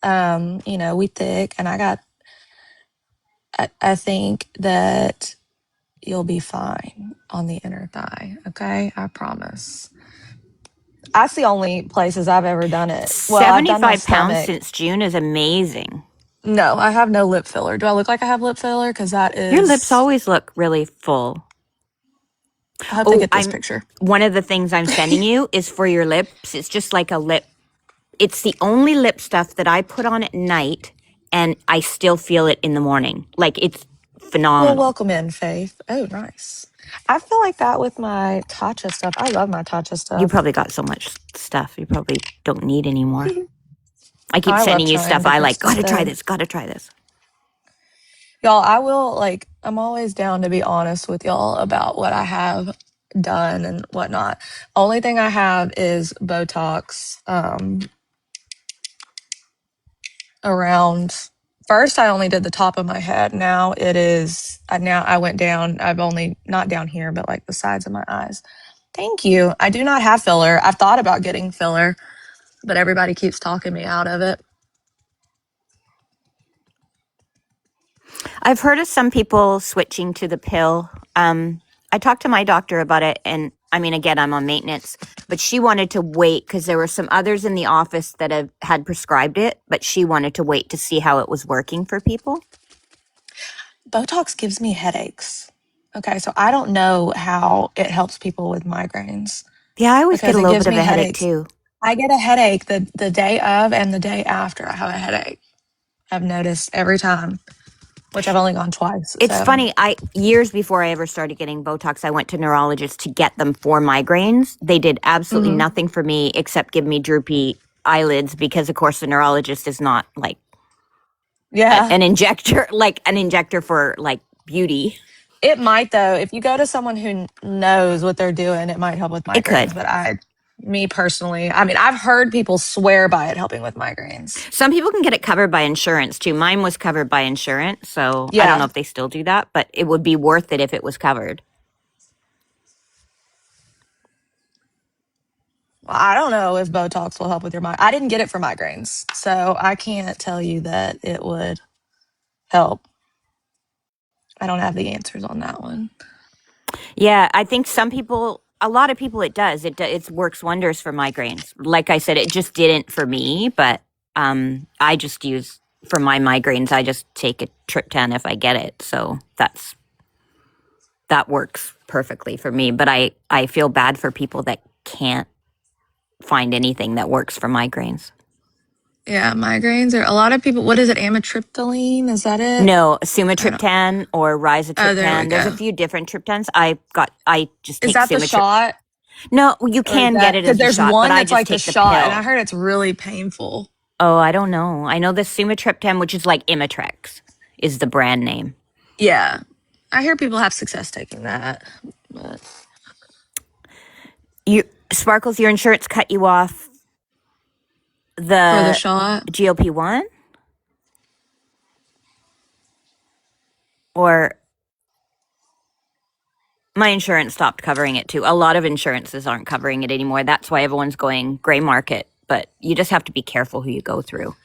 you know, we thick, and I think that you'll be fine on the inner thigh. Okay, I promise. That's the only places I've ever done it. Well, I've done my 75 pounds stomach. since June is amazing. No, I have no lip filler. Do I look like I have lip filler? Because that is. Your lips always look really full. I hope they get this picture. One of the things I'm sending you is for your lips. It's just like a lip. It's the only lip stuff that I put on at night, and I still feel it in the morning. Like it's phenomenal. Well, welcome in, Faith. Oh, nice. I feel like that with my Tatcha stuff. I love my Tatcha stuff. You probably got so much stuff. You probably don't need any more. I keep I love sending you trying stuff. I like, different gotta try stuff. this, gotta try this. Y'all, I will, like, I'm always down to be honest with y'all about what I have done and whatnot. Only thing I have is Botox. around. First, I only did the top of my head. Now I went down. I've only, not down here, but like the sides of my eyes. Thank you. I do not have filler. I've thought about getting filler, but everybody keeps talking me out of it. I've heard of some people switching to the pill. I talked to my doctor about it, and I mean, again, I'm on maintenance, but she wanted to wait because there were some others in the office that had prescribed it, but she wanted to wait to see how it was working for people. Botox gives me headaches. Okay, so I don't know how it helps people with migraines Yeah, I always get because a it little gives bit of me a headache headaches. too. I get a headache the day of and the day after I have a headache. I've noticed every time, which I've only gone twice. It's So, funny. Years before I ever started getting Botox, I went to neurologists to get them for migraines. They did absolutely nothing for me except give me droopy eyelids because, of course, the neurologist is not like yeah. an injector, like an injector for like beauty. It might though. If you go to someone who knows what they're doing, it might help with It could. migraines. But me personally, I mean, I've heard people swear by it helping with migraines. Some people can get it covered by insurance too. Mine was covered by insurance, so I don't know Yeah. if they still do that, but it would be worth it if it was covered. Well, I don't know if Botox will help with your migraine. I didn't get it for migraines, so I can't tell you that it would help. I don't have the answers on that one. Yeah, I think a lot of people, it does. It works wonders for migraines. Like I said, it just didn't for me, but I just use for my migraines. I just take a triptan if I get it, so that works perfectly for me. But I feel bad for people that can't find anything that works for migraines. Yeah, migraines are a lot of people. What is it? Amitriptyline? Is that it? No, I don't. sumatriptan or Oh, there we rizatriptan. There's a go. few different triptans. I just Is take that the sumatriptan. shot? No, you Or is can get that it because as the there's shot, but one I that's just like the take the shot, and I pill. heard it's really painful. Oh, I don't know. I know the sumatriptan, which is like Imitrex, is the brand name. Yeah, I hear people have success taking that. But You Sparkles, your insurance cut you off for the the shot, GLP-1, or my insurance stopped covering it too. A lot of insurances aren't covering it anymore. That's why everyone's going gray market. But you just have to be careful who you go through,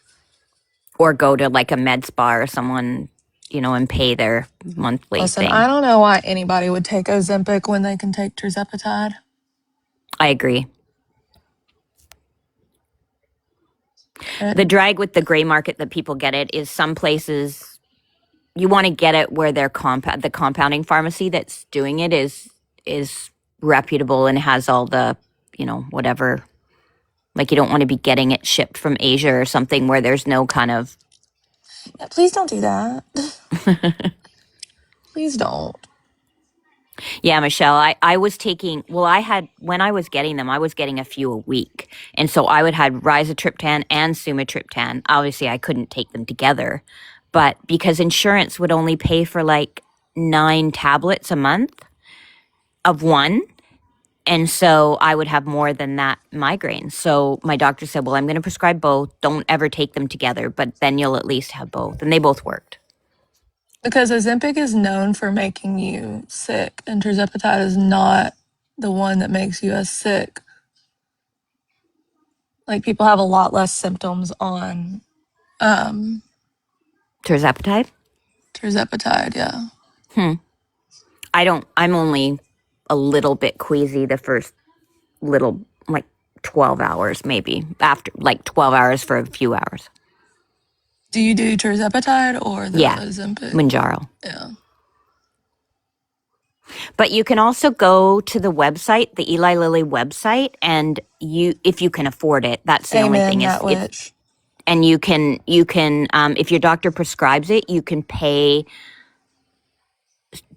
or go to like a med spa or someone, and pay their monthly listen, thing. I don't know why anybody would take Ozempic when they can take tirzepatide. I agree. The drag with the gray market that people get it is some places you want to get it where the compounding pharmacy that's doing it is reputable and has all the, whatever. Like you don't want to be getting it shipped from Asia or something where there's no kind of. Yeah, please don't do that. Please don't. Yeah, Michelle, I was taking, when I was getting them, I was getting a few a week. And so I would have rizatriptan and sumatriptan. Obviously, I couldn't take them together. But because insurance would only pay for like 9 tablets a month of one. And so I would have more than that migraine. So my doctor said, well, I'm going to prescribe both. Don't ever take them together, but then you'll at least have both. And they both worked. Because Ozempic is known for making you sick, and tirzepatide is not the one that makes you as sick. Like people have a lot less symptoms on Tirzepatide? tirzepatide. Yeah. I'm only a little bit queasy the first little, like 12 hours maybe, after like 12 hours for a few hours. Do you do tirzepatide or the Yeah, Ozempic? Manjaro. Yeah. But you can also go to the website, the Eli Lilly website, and if you can afford it, that's the only Amen, thing is that witch. and you can if your doctor prescribes it, you can pay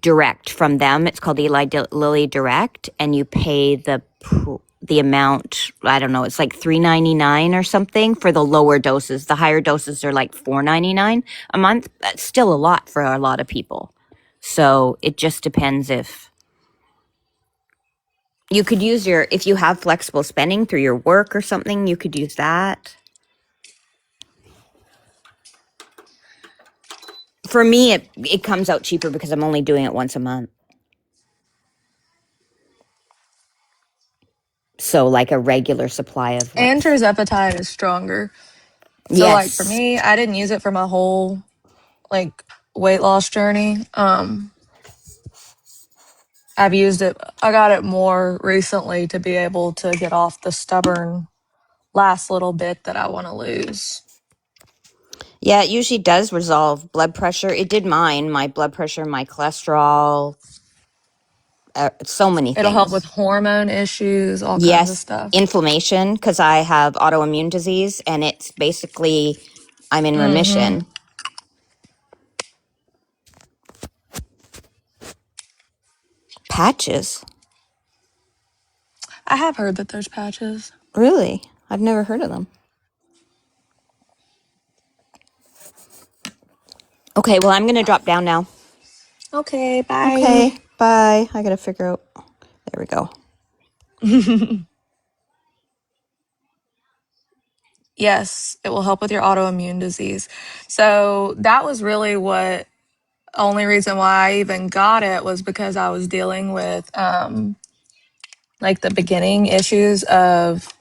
direct from them. It's called Eli Lilly Direct, and you pay the amount. I don't know. It's like $3.99 or something for the lower doses. The higher doses are like $4.99 a month. That's still a lot for a lot of people. So it just depends if you could use if you have flexible spending through your work or something, you could use that. For me, it comes out cheaper because I'm only doing it once a month. So like a regular supply of what? And tirzepatide is stronger. So like for Yes. me, I didn't use it for my whole like weight loss journey. I've used it. I got it more recently to be able to get off the stubborn last little bit that I want to lose. Yeah, it usually does resolve blood pressure. It did mine, my blood pressure, my cholesterol, so many It'll help with things. hormone issues, all kinds of Yes, stuff. inflammation, because I have autoimmune disease, and it's basically, I'm in remission. Patches? I have heard that there's patches. Really? I've never heard of them. Okay, well, I'm going to drop down now. Okay, bye. Okay, bye. I got to figure out. There we go. Yes, it will help with your autoimmune disease. So that was really what only reason why I even got it was because I was dealing with like the beginning issues of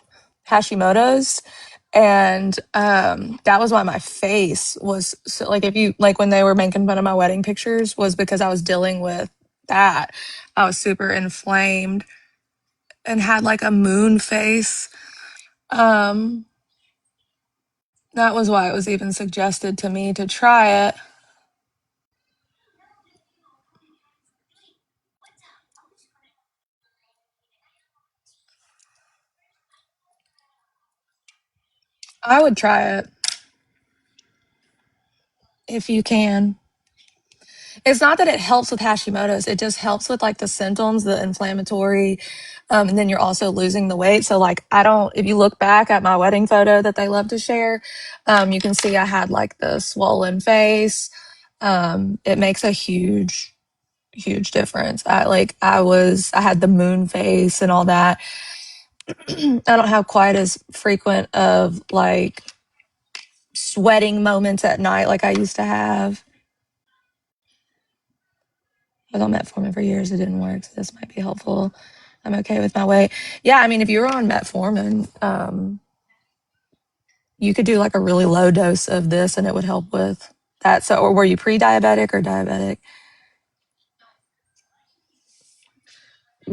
Hashimoto's. And that was why my face was so, like, if you like when they were making fun of my wedding pictures, was because I was dealing with that. I was super inflamed and had like a moon face. Um, that was why it was even suggested to me to try it. I would try it if you can. It's not that it helps with Hashimoto's, it just helps with like the symptoms, the inflammatory, and then you're also losing the weight. So like if you look back at my wedding photo that they love to share, you can see I had like the swollen face. It makes a huge, huge difference. I had the moon face and all that. I don't have quite as frequent of like sweating moments at night like I used to have. I was on metformin for years. It didn't work. So this might be helpful. I'm okay with my weight. Yeah, I mean, if you were on metformin, you could do like a really low dose of this and it would help with that. So, or were you pre-diabetic or diabetic?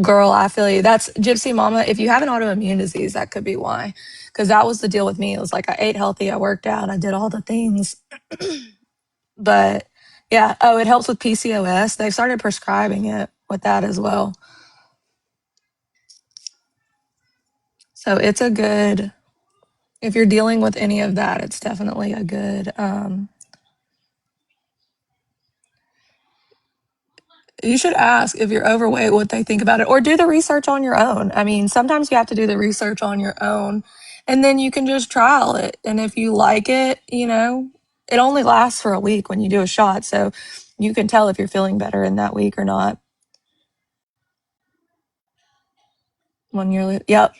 Girl, I feel you. That's Gypsy Mama. If you have an autoimmune disease, that could be why. Because that was the deal with me. It was like I ate healthy, I worked out, I did all the things. But yeah, oh, it helps with PCOS. They've started prescribing it with that as well. So it's a good, if you're dealing with any of that, it's definitely a good, you should ask if you're overweight what they think about it or do the research on your own. I mean, sometimes you have to do the research on your own and then you can just trial it. And if you like it, it only lasts for a week when you do a shot. So you can tell if you're feeling better in that week or not. When you're, yep.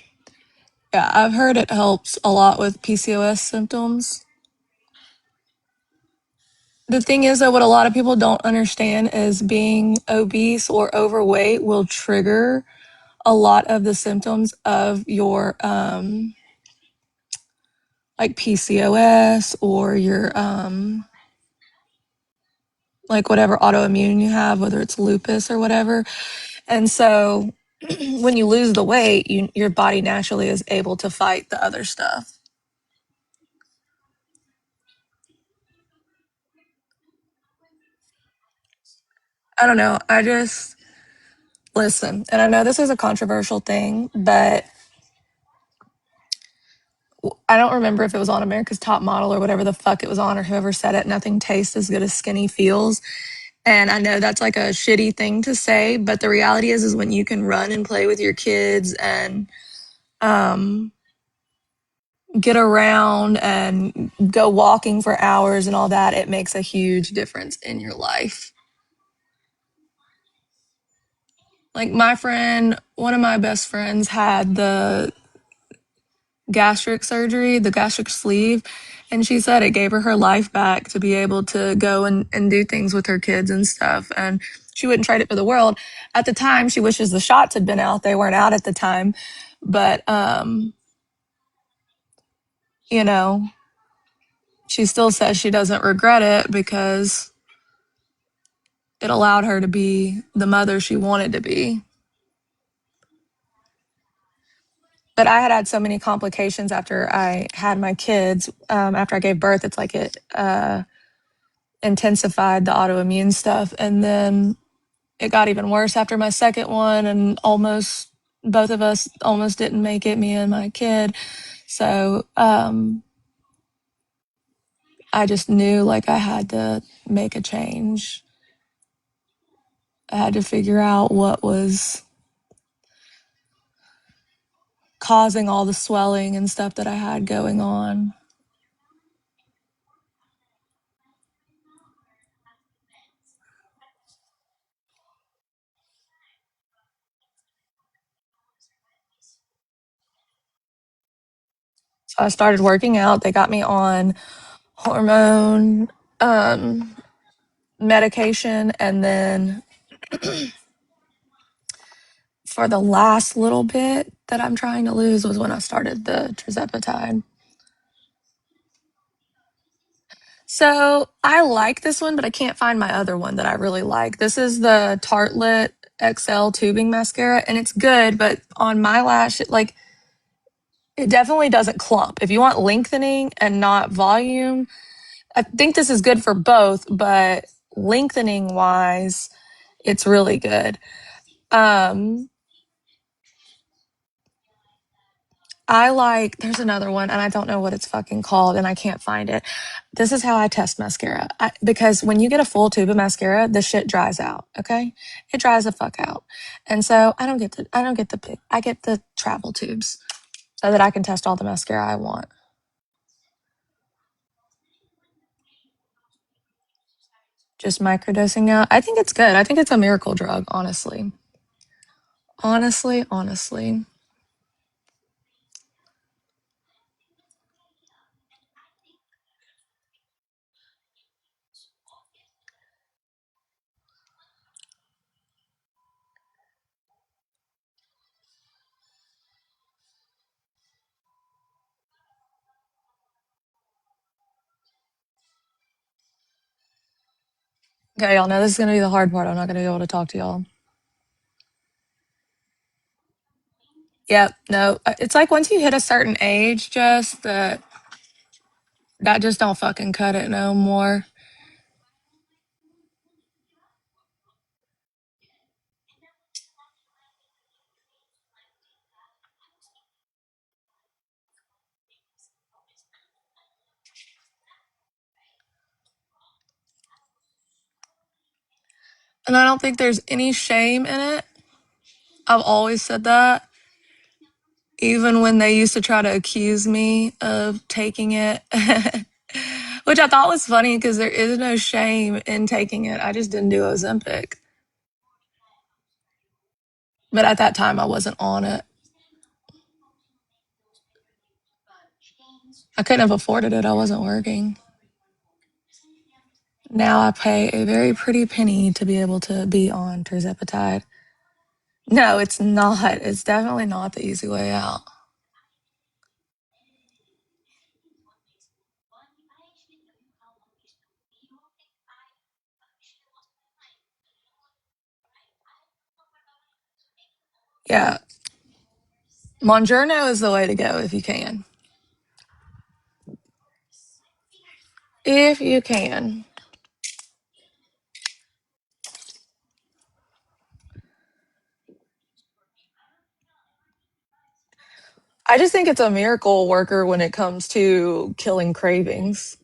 Yeah, I've heard it helps a lot with PCOS symptoms. The thing is, though, what a lot of people don't understand is being obese or overweight will trigger a lot of the symptoms of your like PCOS or your like whatever autoimmune you have, whether it's lupus or whatever. And so when you lose the weight, your body naturally is able to fight the other stuff. I don't know. I just listen, and I know this is a controversial thing, but I don't remember if it was on America's Top Model or whatever the fuck it was on, or whoever said it. Nothing tastes as good as skinny feels. And I know that's like a shitty thing to say, but the reality is when you can run and play with your kids and get around and go walking for hours and all that, it makes a huge difference in your life. Like one of my best friends had gastric surgery, the gastric sleeve. And she said it gave her life back to be able to go and do things with her kids and stuff. And she wouldn't trade it for the world. At the time, she wishes the shots had been out. They weren't out at the time. But, you know, she still says she doesn't regret it because it allowed her to be the mother she wanted to be. But I had so many complications after I had my kids. After I gave birth, it's like it intensified the autoimmune stuff. And then it got even worse after my second one, and both of us almost didn't make it, me and my kid. So I just knew like I had to make a change. I had to figure out what was causing all the swelling and stuff that I had going on. So I started working out. They got me on hormone medication, and then for the last little bit that I'm trying to lose was when I started the tirzepatide. So I like this one, but I can't find my other one that I really like. This is the Tartelette XL tubing mascara, and it's good, but on my lash, it definitely doesn't clump. If you want lengthening and not volume, I think this is good for both, but lengthening wise, it's really good. There's another one, and I don't know what it's fucking called, and I can't find it. This is how I test mascara. Because when you get a full tube of mascara, the shit dries out, okay? It dries the fuck out. And so I get the travel tubes so that I can test all the mascara I want. Just microdosing now. I think it's good. I think it's a miracle drug, honestly. Honestly. Okay, y'all know this is going to be the hard part. I'm not going to be able to talk to y'all. Yep, no. It's like once you hit a certain age, just that just don't fucking cut it no more. And I don't think there's any shame in it. I've always said that. Even when they used to try to accuse me of taking it, which I thought was funny because there is no shame in taking it. I just didn't do Ozempic. But at that time, I wasn't on it. I couldn't have afforded it. I wasn't working. Now I pay a very pretty penny to be able to be on tirzepatide. No, it's not. It's definitely not the easy way out. Yeah. Monjourno is the way to go if you can. If you can. I just think it's a miracle worker when it comes to killing cravings.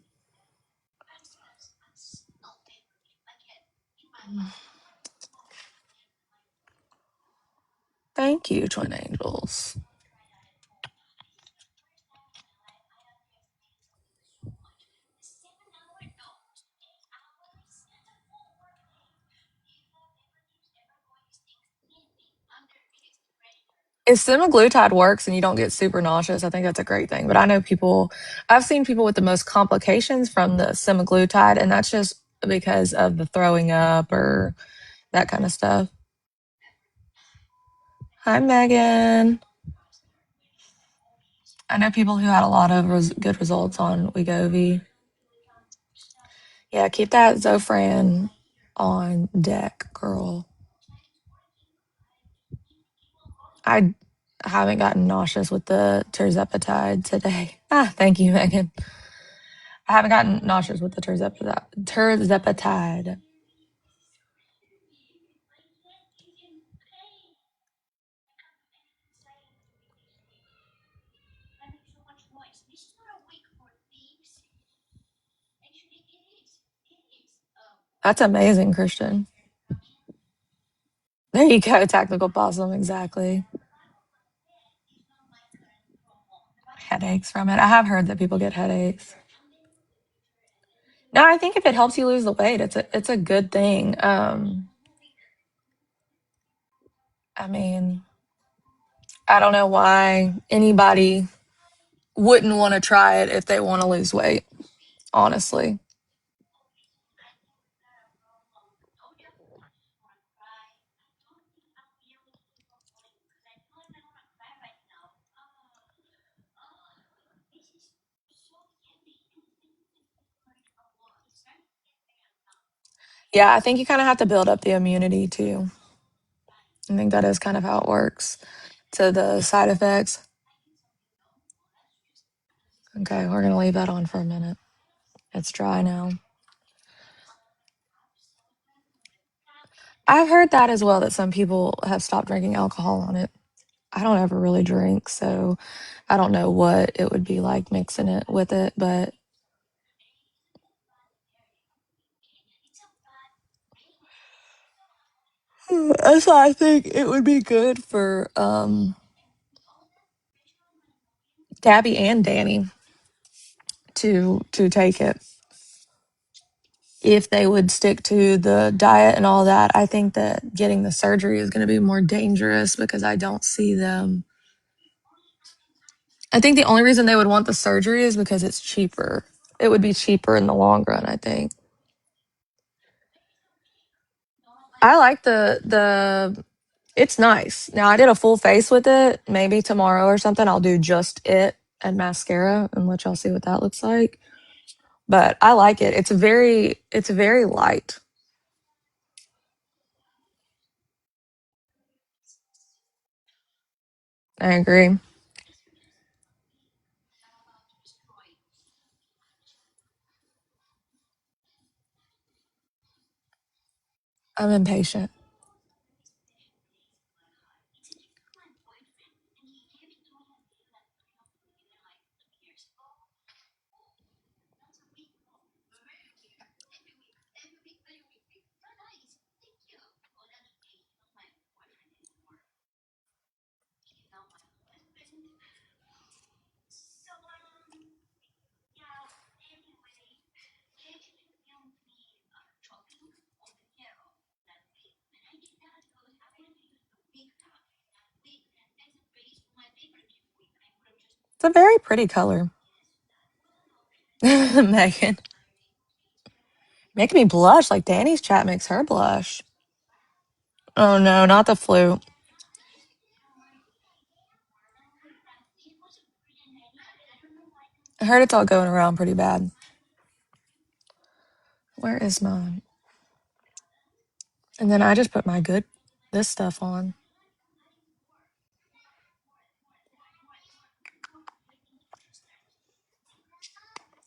Thank you, Twin Angels. if semaglutide works and you don't get super nauseous, I think that's a great thing. But I know I've seen people with the most complications from the semaglutide, and that's just because of the throwing up or that kind of stuff. Hi, Megan. I know people who had a lot of good results on Wegovy. Yeah, keep that Zofran on deck, girl. I haven't gotten nauseous with the tirzepatide today. Thank you, Megan. I haven't gotten nauseous with the tirzepatide. That's amazing, Christian. There you go, tactical possum, exactly. Headaches from it. I have heard that people get headaches. No, I think if it helps you lose the weight, it's a good thing. I mean, I don't know why anybody wouldn't want to try it if they want to lose weight, honestly. Yeah, I think you kind of have to build up the immunity too. I think that is kind of how it works to the side effects. Okay, we're going to leave that on for a minute. It's dry now. I've heard that as well, that some people have stopped drinking alcohol on it. I don't ever really drink, so I don't know what it would be like mixing it with it, but that's why I think it would be good for Gabby and Danny to take it. If they would stick to the diet and all that, I think that getting the surgery is going to be more dangerous because I don't see them. I think the only reason they would want the surgery is because it's cheaper. It would be cheaper in the long run, I think. I like the it's nice. Now I did a full face with it. Maybe tomorrow or something I'll do just it and mascara and let y'all see what that looks like. But I like it. It's very light. I agree. I'm impatient. It's a very pretty color. Megan. Making me blush like Danny's chat makes her blush. Oh no, not the flu. I heard it's all going around pretty bad. Where is mine? And then I just put this stuff on.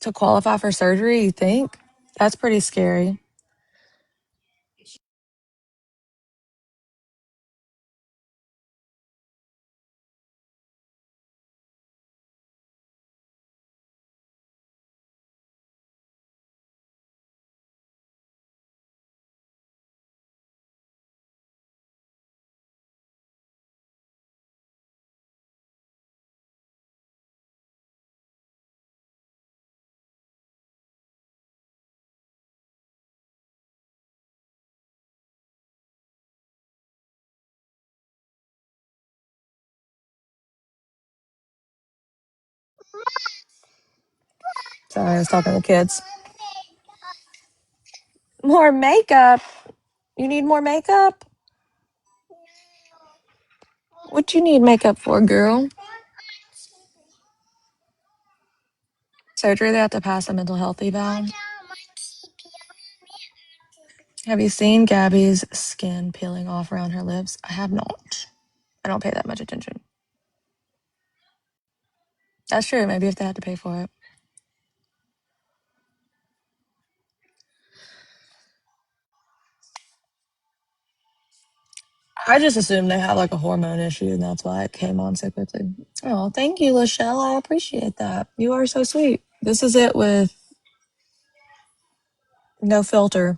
To qualify for surgery, you think? That's pretty scary. Sorry, I was talking to the kids. More makeup? You need more makeup? What you need makeup for, girl? Surgery, they have to pass a mental health eval. Have you seen Gabby's skin peeling off around her lips? I have not. I don't pay that much attention. That's true. Maybe if they had to pay for it. I just assumed they have like a hormone issue and that's why it came on so quickly. Oh, thank you, Lachelle. I appreciate that. You are so sweet. This is it with no filter.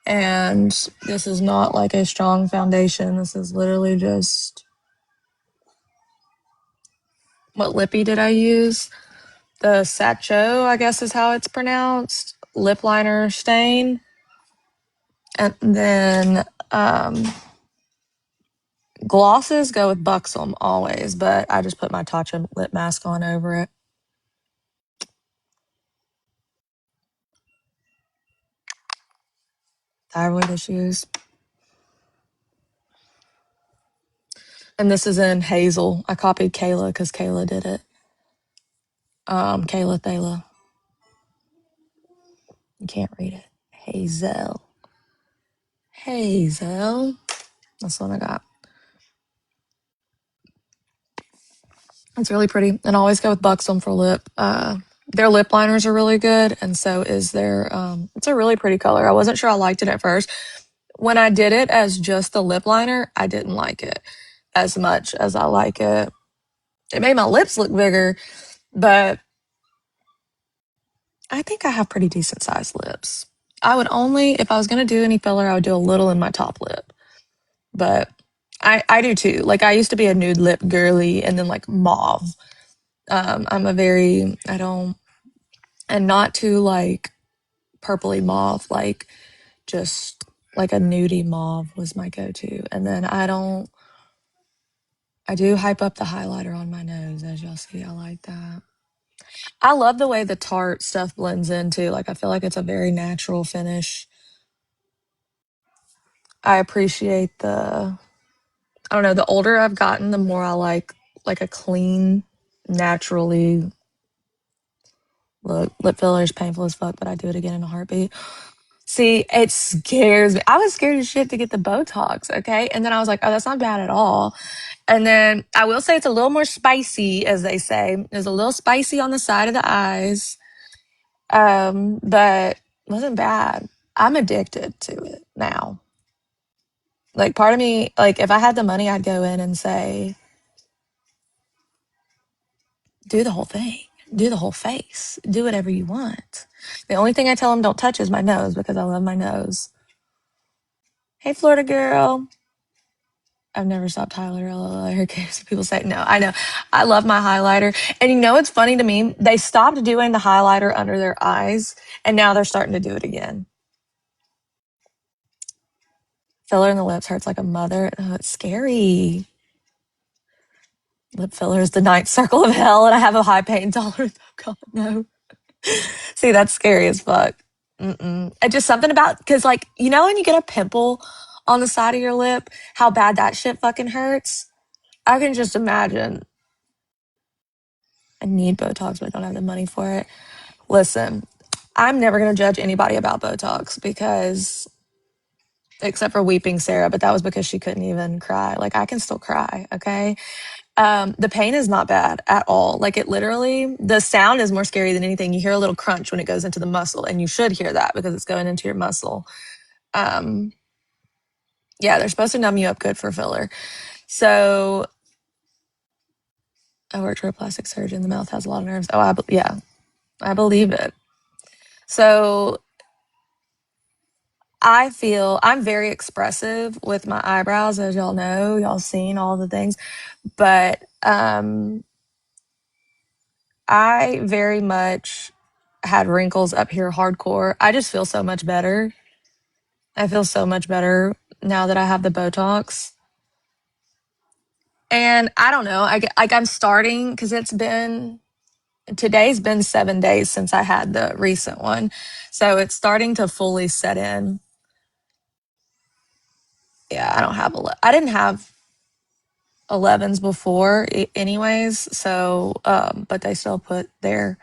And this is not like a strong foundation. This is literally just, what lippy did I use? The Sacho, I guess is how it's pronounced. Lip liner stain. And then glosses go with Buxom always, but I just put my Tatcha lip mask on over it. Thyroid issues. And this is in Hazel. I copied Kayla because Kayla did it. Kayla Thala. You can't read it. Hazel. Hazel. That's what I got. It's really pretty. And I always go with Buxom for lip. Their lip liners are really good. And so is their, it's a really pretty color. I wasn't sure I liked it at first. When I did it as just the lip liner, I didn't like it as much as I like it. It made my lips look bigger, but I think I have pretty decent sized lips. I would only, if I was going to do any filler, I would do a little in my top lip. But I do too. Like I used to be a nude lip girly and then like mauve. I'm a very, I don't, and not too like purpley mauve, like just like a nudie mauve was my go-to. And then I do hype up the highlighter on my nose, as y'all see. I like that. I love the way the Tarte stuff blends in too. Like I feel like it's a very natural finish. I appreciate I don't know, the older I've gotten, the more I like a clean, naturally look. Lip filler is painful as fuck, but I do it again in a heartbeat. See, it scares me. I was scared as shit to get the Botox, okay? And then I was like, oh, that's not bad at all. And then I will say it's a little more spicy, as they say. It's a little spicy on the side of the eyes. But it wasn't bad. I'm addicted to it now. Like part of me, like if I had the money, I'd go in and say, do the whole thing. Do the whole face. Do whatever you want. The only thing I tell them don't touch is my nose because I love my nose. Hey, Florida girl. I've never stopped Tyler. I heard people say, no, I know. I love my highlighter. And you know, it's funny to me. They stopped doing the highlighter under their eyes and now they're starting to do it again. Filler in the lips hurts like a mother. Oh, it's scary. Lip filler is the ninth circle of hell and I have a high pain tolerance. Oh God, no. See, that's scary as fuck. And just something about, because like, you know, when you get a pimple on the side of your lip, how bad that shit fucking hurts? I can just imagine. I need Botox, but I don't have the money for it. Listen, I'm never going to judge anybody about Botox because, except for Weeping Sarah, but that was because she couldn't even cry. Like, I can still cry, okay? The pain is not bad at all. Like, it literally, the sound is more scary than anything. You hear a little crunch when it goes into the muscle, and you should hear that because it's going into your muscle. Yeah, they're supposed to numb you up good for filler. So, I worked for a plastic surgeon. The mouth has a lot of nerves. Oh, yeah, I believe it. So, I feel I'm very expressive with my eyebrows, as y'all know. Y'all seen all the things. But I very much had wrinkles up here hardcore. I just feel so much better. I feel so much better now that I have the Botox. And I don't know. I'm starting because today's been 7 days since I had the recent one. So it's starting to fully set in. Yeah, I didn't have 11s before anyways. So, but they still put there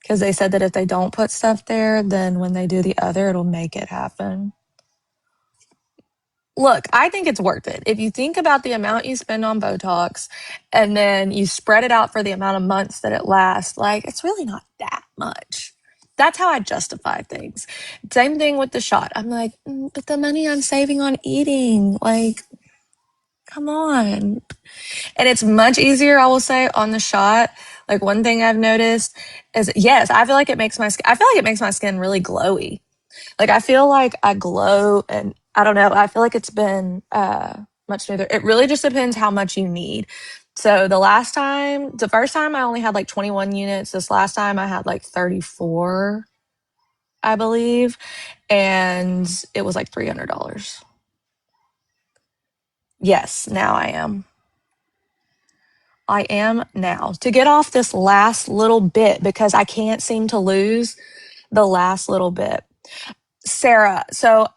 because they said that if they don't put stuff there, then when they do the other, it'll make it happen. Look, I think it's worth it. If you think about the amount you spend on Botox and then you spread it out for the amount of months that it lasts, like it's really not that much. That's how I justify things. Same thing with the shot. I'm like, but the money I'm saving on eating, like, come on. And it's much easier, I will say, on the shot. Like one thing I've noticed is, yes, I feel like it makes my skin really glowy. Like I feel like I glow, and I don't know. I feel like it's been much smoother. It really just depends how much you need. So the first time I only had like 21 units. This last time I had like 34, I believe, and it was like $300. Yes, now I am. I am now to get off this last little bit because I can't seem to lose the last little bit. Sarah, so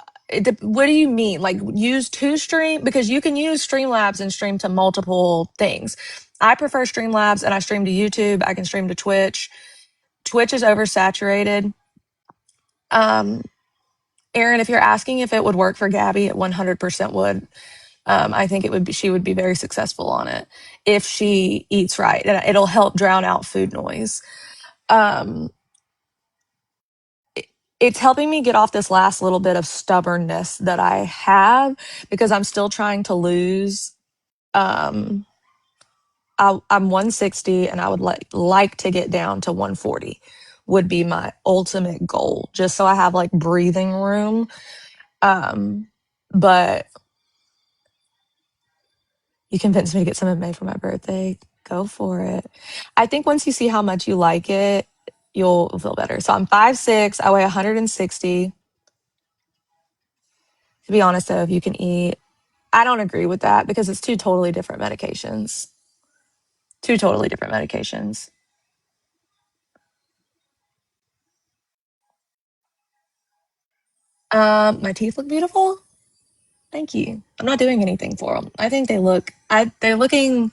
what do you mean? Like use two stream? Because you can use Streamlabs and stream to multiple things. I prefer Streamlabs and I stream to YouTube. I can stream to Twitch. Twitch is oversaturated. Erin, if you're asking if it would work for Gabby, it 100% would. I think she would be very successful on it if she eats right, and it'll help drown out food noise. Um, it's helping me get off this last little bit of stubbornness that I have because I'm still trying to lose. I'm 160 and I would like to get down to 140 would be my ultimate goal, just so I have like breathing room. But you convinced me to get something made for my birthday. Go for it. I think once you see how much you like it, you'll feel better. So I'm 5'6", I weigh 160. To be honest though, if you can eat, I don't agree with that because it's two totally different medications. Two totally different medications. My teeth look beautiful. Thank you. I'm not doing anything for them. I think they're looking,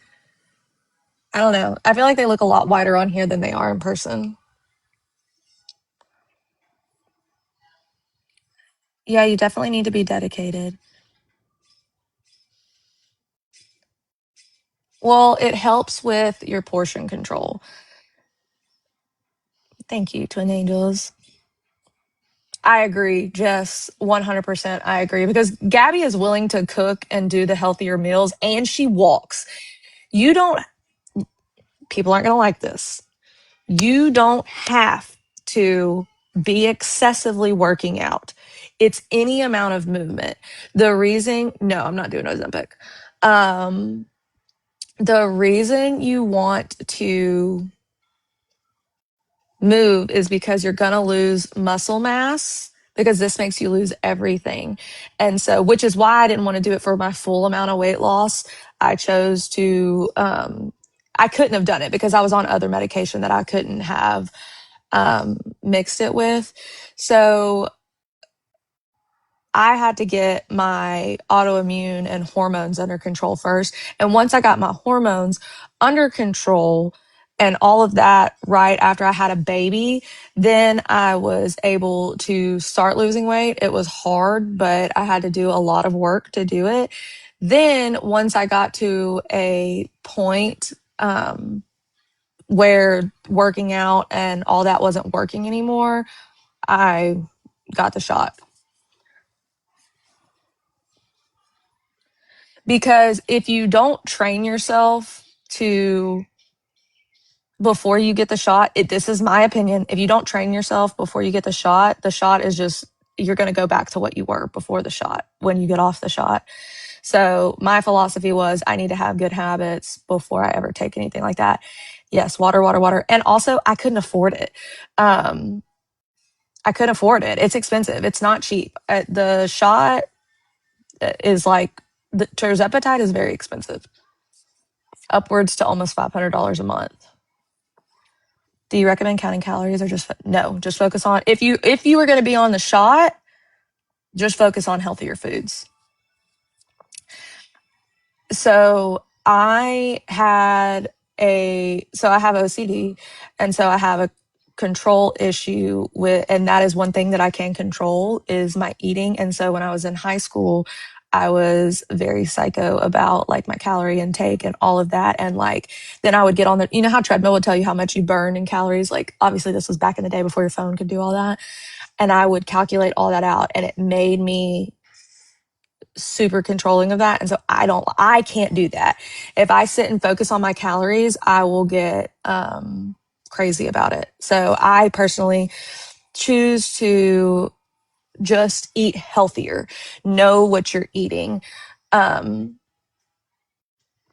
I don't know. I feel like they look a lot whiter on here than they are in person. Yeah, you definitely need to be dedicated. Well, it helps with your portion control. Thank you, Twin Angels. I agree, Jess. 100% I agree because Gabby is willing to cook and do the healthier meals and she walks. You don't, people aren't going to like this. You don't have to be excessively working out. It's any amount of movement. No, I'm not doing Ozempic. The reason you want to move is because you're going to lose muscle mass because this makes you lose everything. And so, which is why I didn't want to do it for my full amount of weight loss. I chose to, I couldn't have done it because I was on other medication that I couldn't have mixed it with. So I had to get my autoimmune and hormones under control first. And once I got my hormones under control and all of that right after I had a baby, then I was able to start losing weight. It was hard, but I had to do a lot of work to do it. Then once I got to a point where working out and all that wasn't working anymore, I got the shot. Because if you don't train yourself to before you get the shot, this is my opinion. If you don't train yourself before you get the shot is just, you're going to go back to what you were before the shot when you get off the shot. So my philosophy was I need to have good habits before I ever take anything like that. Yes, water, water, water. And also I couldn't afford it. I couldn't afford it. It's expensive. It's not cheap. The shot is like, the tirzepatide is very expensive. upwards to almost $500 a month. Do you recommend counting calories or just focus on, if you were going to be on the shot, just focus on healthier foods. So I have OCD, and so I have a control issue and that is one thing that I can control is my eating. And so when I was in high school, I was very psycho about like my calorie intake and all of that. And like, then I would get on you know how treadmill would tell you how much you burn in calories? Like, obviously this was back in the day before your phone could do all that. And I would calculate all that out, and it made me super controlling of that. And so I can't do that. If I sit and focus on my calories, I will get crazy about it. So I personally choose to just eat healthier, know what you're eating.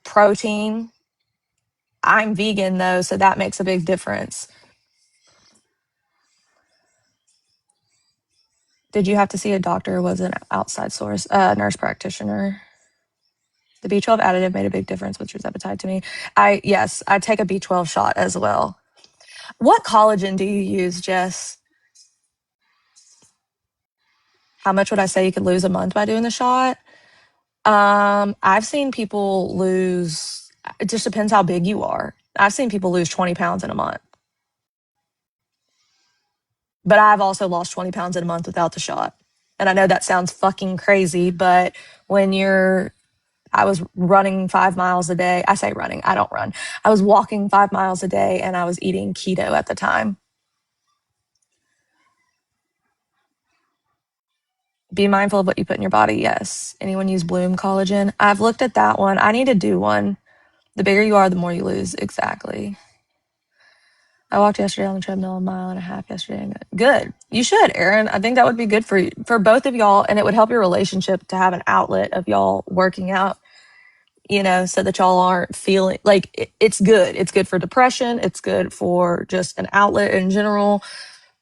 Protein. I'm vegan though, so that makes a big difference. Did you have to see a doctor or was an outside source, nurse practitioner? The B12 additive made a big difference with tirzepatide to me. Yes, I take a B12 shot as well. What collagen do you use, Jess? How much would I say you could lose a month by doing the shot? I've seen people lose, it just depends how big you are. I've seen people lose 20 pounds in a month. But I've also lost 20 pounds in a month without the shot. And I know that sounds fucking crazy, but I was running 5 miles a day. I say running, I don't run. I was walking 5 miles a day and I was eating keto at the time. Be mindful of what you put in your body. Yes. Anyone use Bloom collagen? I've looked at that one. I need to do one. The bigger you are, the more you lose. Exactly. I walked yesterday on the treadmill 1.5 miles yesterday. Good. You should, Erin. I think that would be good for both of y'all, and it would help your relationship to have an outlet of y'all working out, so that y'all aren't feeling like it's good. It's good for depression. It's good for just an outlet in general,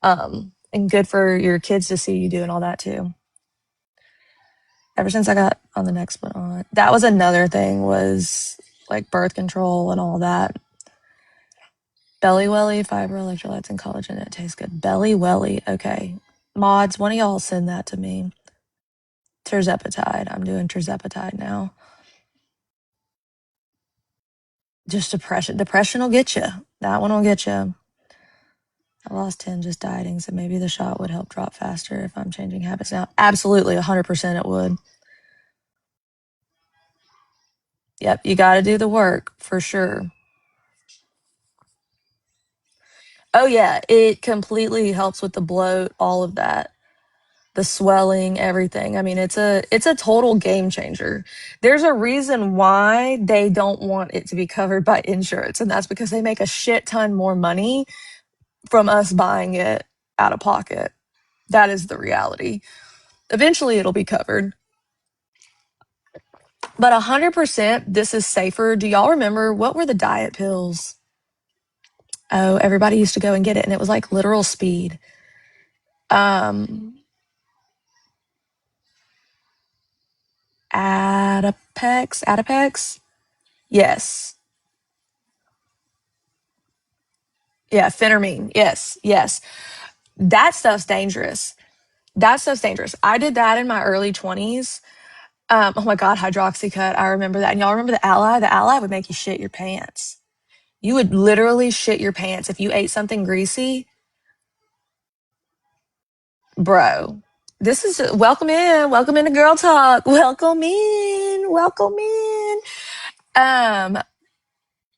and good for your kids to see you doing all that too. Ever since I got on the next one on, that was another thing, was like birth control and all that. Belly Welly, fiber, electrolytes, and collagen. It tastes good. Belly Welly. Okay. Mods, one of y'all send that to me. Tirzepatide. I'm doing tirzepatide now. Just depression. Depression will get you. That one will get you. I lost 10 just dieting, so maybe the shot would help drop faster if I'm changing habits now. Absolutely, 100% it would. Yep, you got to do the work for sure. Oh yeah, it completely helps with the bloat, all of that. The swelling, everything. I mean, it's a total game changer. There's a reason why they don't want it to be covered by insurance, and that's because they make a shit ton more money from us buying it out of pocket. That is the reality. Eventually it'll be covered. But 100% this is safer. Do y'all remember, what were the diet pills? Oh, everybody used to go and get it, and it was like literal speed. Adipex? Yes. Yeah, phentermine. Yes. That stuff's dangerous. I did that in my early 20s. Oh my God, hydroxycut. I remember that. And y'all remember the Ally? The Ally would make you shit your pants. You would literally shit your pants if you ate something greasy. Bro, this is welcome in to Girl Talk. Welcome in.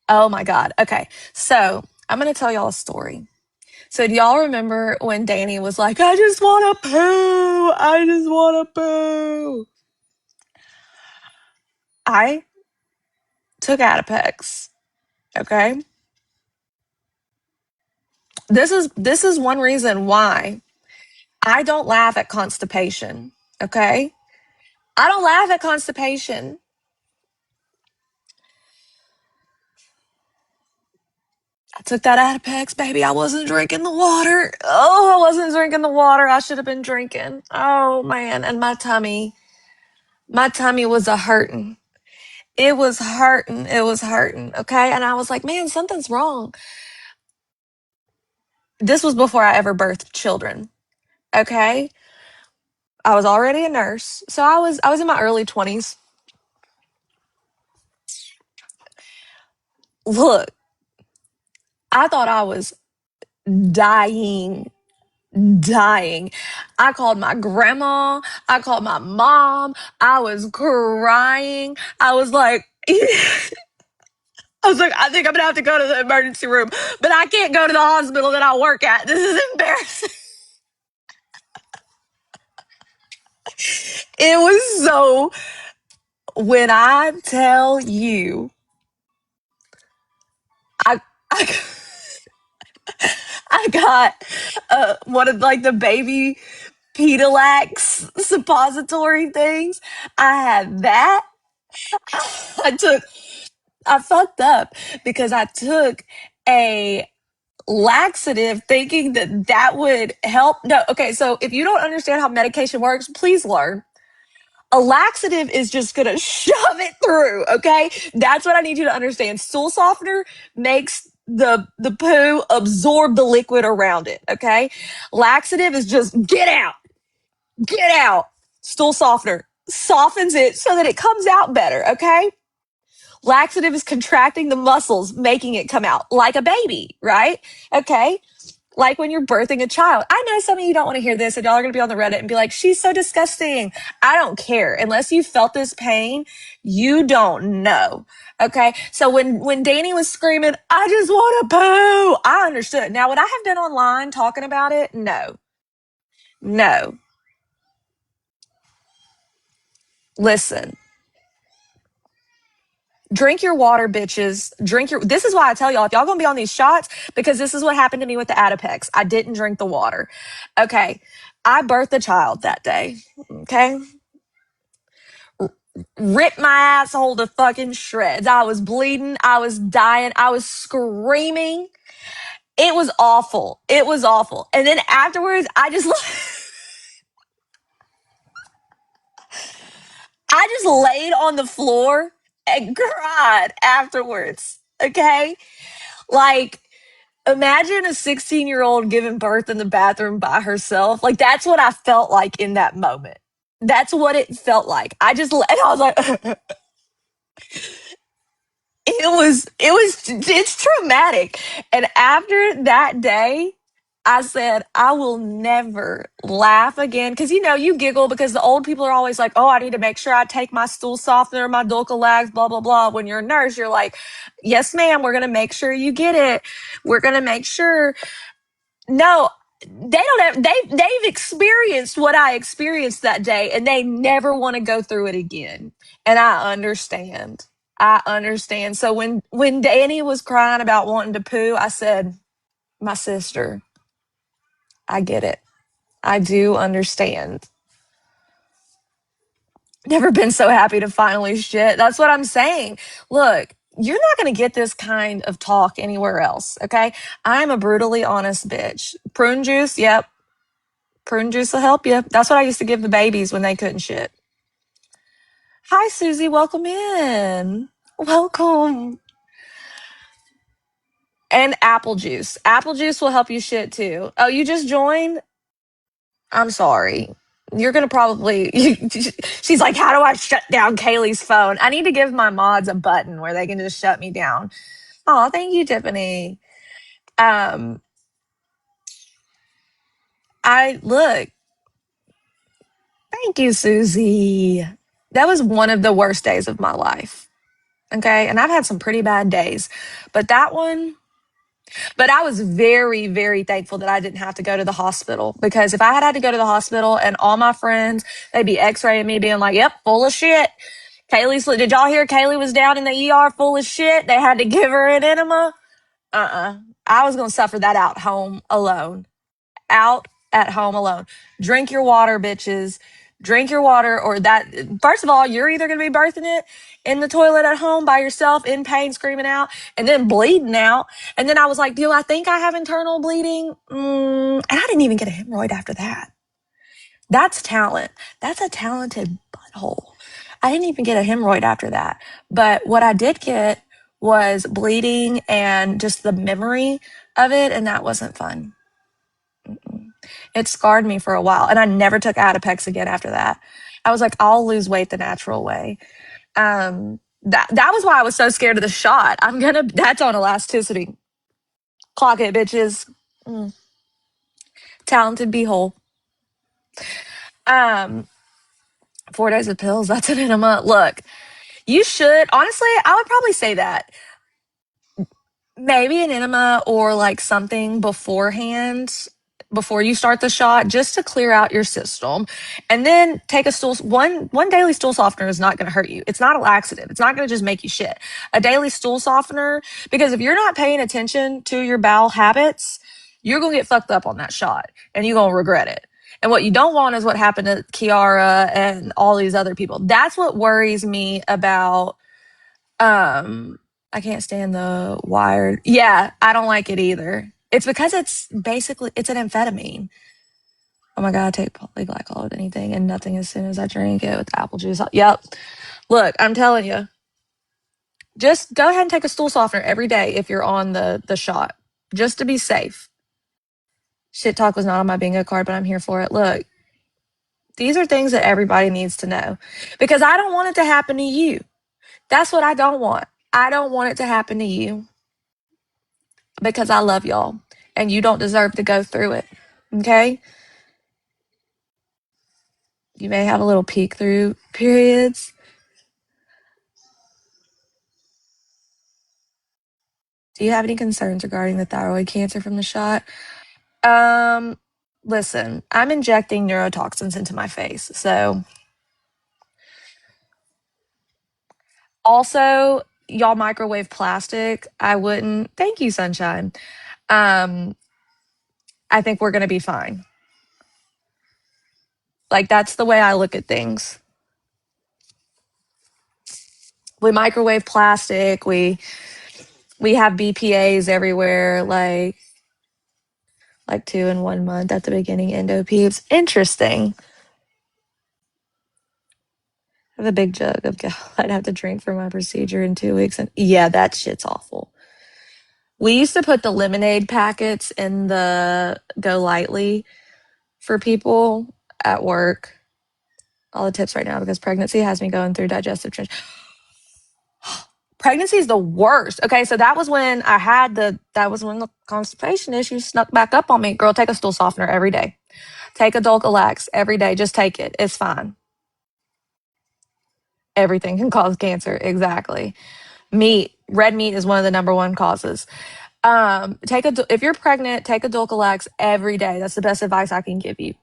Oh my God. Okay. So I'm going to tell y'all a story. So do y'all remember when Danny was like, I just want to poo. I took Adipex. Okay. This is one reason why I don't laugh at constipation. Okay. I don't laugh at constipation. I took that Adipex, baby. I wasn't drinking the water. Oh, I wasn't drinking the water I should have been drinking. Oh man. And my tummy was a hurting. It was hurting. It was hurting. Okay. And I was like, man, something's wrong. This was before I ever birthed children. Okay. I was already a nurse. So I was in my early 20s. Look, I thought I was dying. Dying. I called my grandma. I called my mom. I was crying. I was like, I think I'm gonna have to go to the emergency room, but I can't go to the hospital that I work at. This is embarrassing. It was so, when I tell you, I, I, I got one of like the baby Pedilax suppository things. I had that. I fucked up because I took a laxative thinking that that would help. No, okay, so if you don't understand how medication works, please learn. A laxative is just gonna shove it through, okay? That's what I need you to understand. Stool softener makes the poo absorb the liquid around it, okay? Laxative is just get out. Stool softener softens it so that it comes out better, okay? Laxative is contracting the muscles, making it come out like a baby, right? Okay. Like when you're birthing a child. I know some of you don't want to hear this and y'all are going to be on the Reddit and be like, she's so disgusting. I don't care. Unless you felt this pain, you don't know. Okay. So when Danny was screaming, I just want to poo, I understood. Now, would I have been online talking about it? No. Listen. Drink your water, bitches. This is why I tell y'all, if y'all gonna be on these shots, because this is what happened to me with the Adipex. I didn't drink the water. Okay. I birthed a child that day. Okay. Ripped my asshole to fucking shreds. I was bleeding. I was dying. I was screaming. It was awful. It was awful. And then afterwards, I just laid on the floor and cried afterwards. Okay. Like, imagine a 16-year-old giving birth in the bathroom by herself. Like, that's what I felt like in that moment. That's what it felt like. And I was like, it's traumatic. And after that day, I said, I will never laugh again. Cause you giggle because the old people are always like, oh, I need to make sure I take my stool softener, my Dulcolax, blah, blah, blah. When you're a nurse, you're like, yes, ma'am, we're going to make sure you get it. We're going to make sure. No, they don't have, they've experienced what I experienced that day and they never want to go through it again. And I understand. I understand. So when Danny was crying about wanting to poo, I said, my sister, I get it. I do understand. Never been so happy to finally shit. That's what I'm saying. Look, you're not going to get this kind of talk anywhere else, okay? I'm a brutally honest bitch. Prune juice, yep. Prune juice will help you. That's what I used to give the babies when they couldn't shit. Hi, Susie. Welcome in. Welcome. And apple juice. Apple juice will help you shit too. Oh, you just joined? I'm sorry. You're going to probably. She's like, how do I shut down Kaylee's phone? I need to give my mods a button where they can just shut me down. Oh, thank you, Tiffany. Look. Thank you, Susie. That was one of the worst days of my life. Okay. And I've had some pretty bad days, but that one. But I was very, very thankful that I didn't have to go to the hospital because if I had to go to the hospital and all my friends, they'd be x-raying me being like, yep, full of shit. Did y'all hear Kaylee was down in the ER full of shit? They had to give her an enema. I was going to suffer that out home alone. Out at home alone. Drink your water, bitches. Drink your water or that. First of all, you're either going to be birthing it in the toilet at home by yourself in pain, screaming out and then bleeding out. And then I was like, do I think I have internal bleeding? And I didn't even get a hemorrhoid after that. That's talent. That's a talented butthole. I didn't even get a hemorrhoid after that. But what I did get was bleeding and just the memory of it, and that wasn't fun. It scarred me for a while, and I never took Adipex again after that. I was like, I'll lose weight the natural way. That was why I was so scared of the shot. That's on elasticity. Clock it, bitches. Mm. Talented beehole. 4 days of pills, that's an enema. Look, you should, honestly, I would probably say that. Maybe an enema or like something beforehand, before you start the shot, just to clear out your system. And then take a stool. One daily stool softener is not going to hurt you. It's not a laxative. It's not going to just make you shit. A daily stool softener, because if you're not paying attention to your bowel habits, you're going to get fucked up on that shot and you're going to regret it. And what you don't want is what happened to Kiara and all these other people. That's what worries me about I can't stand the wired. Yeah, I don't like it either. It's because it's an amphetamine. Oh my god, I take polyglycol with anything and nothing as soon as I drink it with apple juice. Yep. Look, I'm telling you, just go ahead and take a stool softener every day if you're on the shot, just to be safe. Shit talk was not on my bingo card, but I'm here for it. Look, these are things that everybody needs to know because I don't want it to happen to you. That's what I don't want. I don't want it to happen to you because I love y'all and you don't deserve to go through it. Okay? You may have a little peek through periods. Do you have any concerns regarding the thyroid cancer from the shot? Listen, I'm injecting neurotoxins into my face. So also, y'all microwave plastic. I wouldn't. Thank you, sunshine. I think we're going to be fine. Like, that's the way I look at things. We microwave plastic. We have BPAs everywhere. Like 2 in 1 month at the beginning. Endo peeps. Interesting. I have a big jug of gal I'd have to drink for my procedure in 2 weeks. And yeah, that shit's awful. We used to put the lemonade packets in the Go Lightly for people at work. All the tips right now because pregnancy has me going through digestive change. Pregnancy is the worst. Okay, so that was when the constipation issues snuck back up on me. Girl, take a stool softener every day. Take a Dulcolax every day. Just take it. It's fine. Everything can cause cancer. Exactly. Red meat is one of the number one causes. If you're pregnant, take a Dulcolax every day. That's the best advice I can give you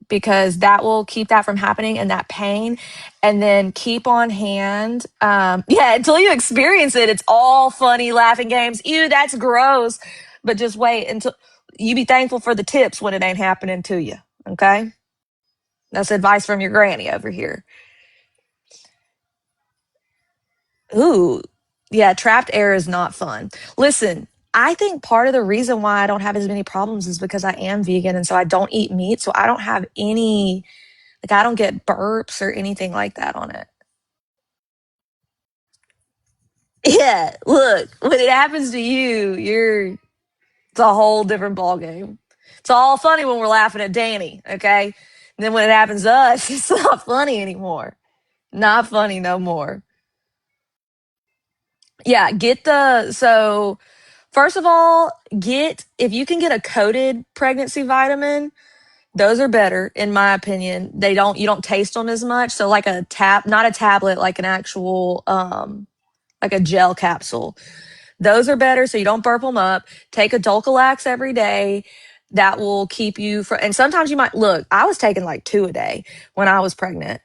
because that will keep that from happening and that pain. And then keep on hand. Until you experience it, it's all funny, laughing games. Ew, that's gross. But just wait until you be thankful for the tips when it ain't happening to you. Okay? That's advice from your granny over here. Ooh, yeah, trapped air is not fun. Listen, I think part of the reason why I don't have as many problems is because I am vegan and so I don't eat meat. So I don't have I don't get burps or anything like that on it. Yeah, look, when it happens to you, it's a whole different ballgame. It's all funny when we're laughing at Danny, okay? And then when it happens to us, it's not funny anymore. Not funny no more. Yeah, first of all, if you can get a coated pregnancy vitamin, those are better in my opinion. You don't taste them as much. So like not a tablet, like an actual, like a gel capsule. Those are better. So you don't burp them up. Take a Dulcolax every day. That will keep you and sometimes I was taking like 2 a day when I was pregnant.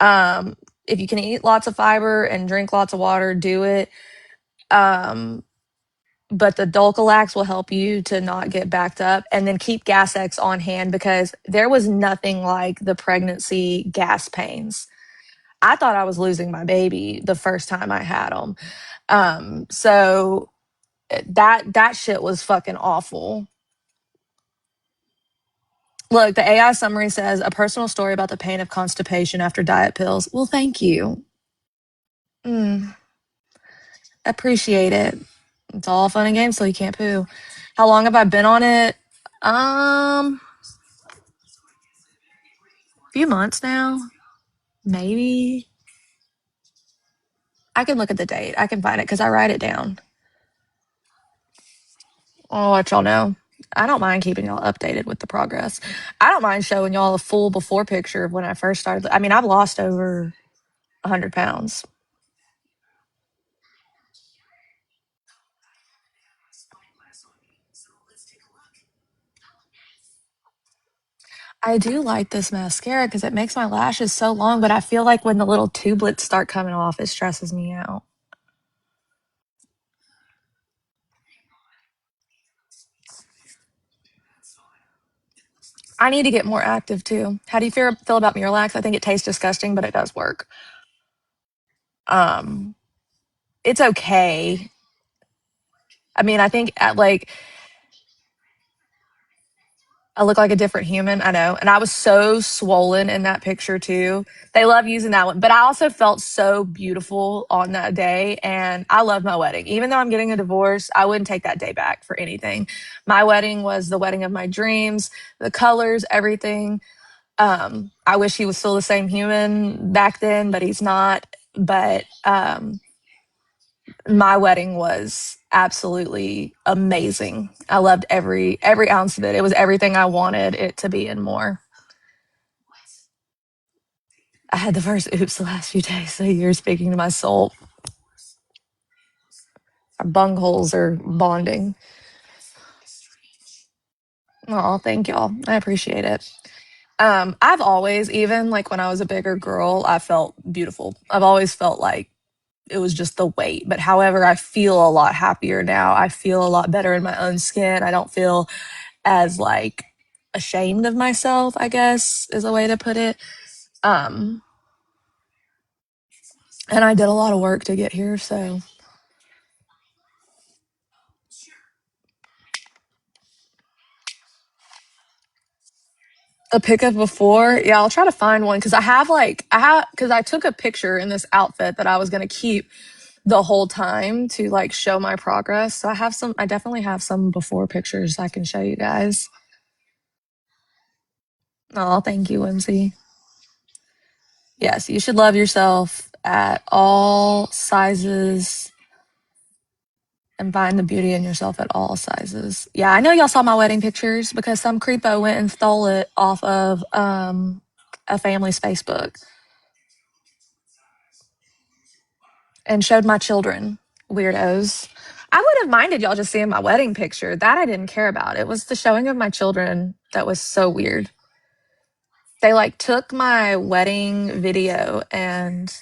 If you can eat lots of fiber and drink lots of water, do it. But the Dulcolax will help you to not get backed up and then keep Gas X on hand because there was nothing like the pregnancy gas pains. I thought I was losing my baby the first time I had them. So that shit was fucking awful. Look, the AI summary says a personal story about the pain of constipation after diet pills. Well, thank you. Appreciate it. It's all fun and games till you can't poo. How long have I been on it? Few months now. Maybe. I can look at the date. I can find it because I write it down. I'll let y'all know. I don't mind keeping y'all updated with the progress. I don't mind showing y'all a full before picture of when I first started. I mean, I've lost over 100 pounds. I do like this mascara because it makes my lashes so long, but I feel like when the little tubelets start coming off, it stresses me out. I need to get more active too. How do you feel about Miralax? I think it tastes disgusting, but it does work. It's okay. I mean, I think like I look like a different human. I know. And I was so swollen in that picture too. They love using that one. But I also felt so beautiful on that day. And I love my wedding. Even though I'm getting a divorce, I wouldn't take that day back for anything. My wedding was the wedding of my dreams, the colors, everything. I wish he was still the same human back then, but he's not. But my wedding was absolutely amazing. I loved every ounce of it. It was everything I wanted it to be and more. I had the first oops the last few days, so you're speaking to my soul. Our bungholes are bonding. Oh, thank y'all. I appreciate it. I've always, even like when I was a bigger girl, I felt beautiful. I've always felt like it was just the weight. But however, I feel a lot happier now. I feel a lot better in my own skin. I don't feel as like ashamed of myself, I guess is a way to put it. Um, and I did a lot of work to get here, so a pic of before, yeah, I'll try to find one because because I took a picture in this outfit that I was gonna keep the whole time to like show my progress. So I definitely have some before pictures I can show you guys. Oh, thank you, Whimsy. Yes, you should love yourself at all sizes and find the beauty in yourself at all sizes. Yeah, I know y'all saw my wedding pictures because some creepo went and stole it off of a family's Facebook and showed my children. Weirdos. I would have minded y'all just seeing my wedding picture. That I didn't care about. It was the showing of my children that was so weird. They like took my wedding video and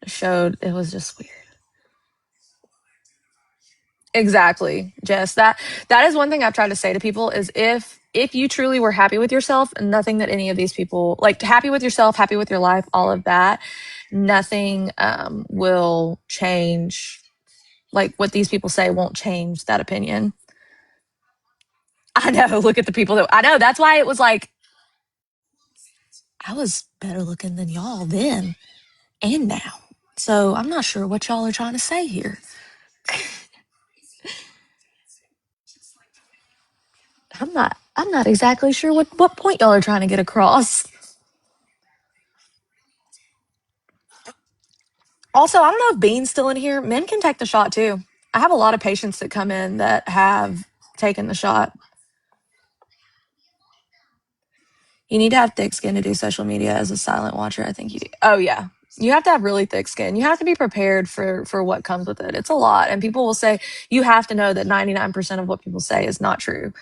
showed it was just weird. Exactly. Jess, that is one thing I've tried to say to people is if you truly were happy with yourself, nothing that any of these people like happy with yourself, happy with your life, all of that, nothing will change. Like what these people say won't change that opinion. I know. Look at the people that I know. That's why it was like I was better looking than y'all then and now. So I'm not sure what y'all are trying to say here. I'm not exactly sure what point y'all are trying to get across. Also, I don't know if Bean's still in here. Men can take the shot too. I have a lot of patients that come in that have taken the shot. You need to have thick skin to do social media as a silent watcher. I think you do. Oh yeah. You have to have really thick skin. You have to be prepared for what comes with it. It's a lot. And people will say, you have to know that 99% of what people say is not true.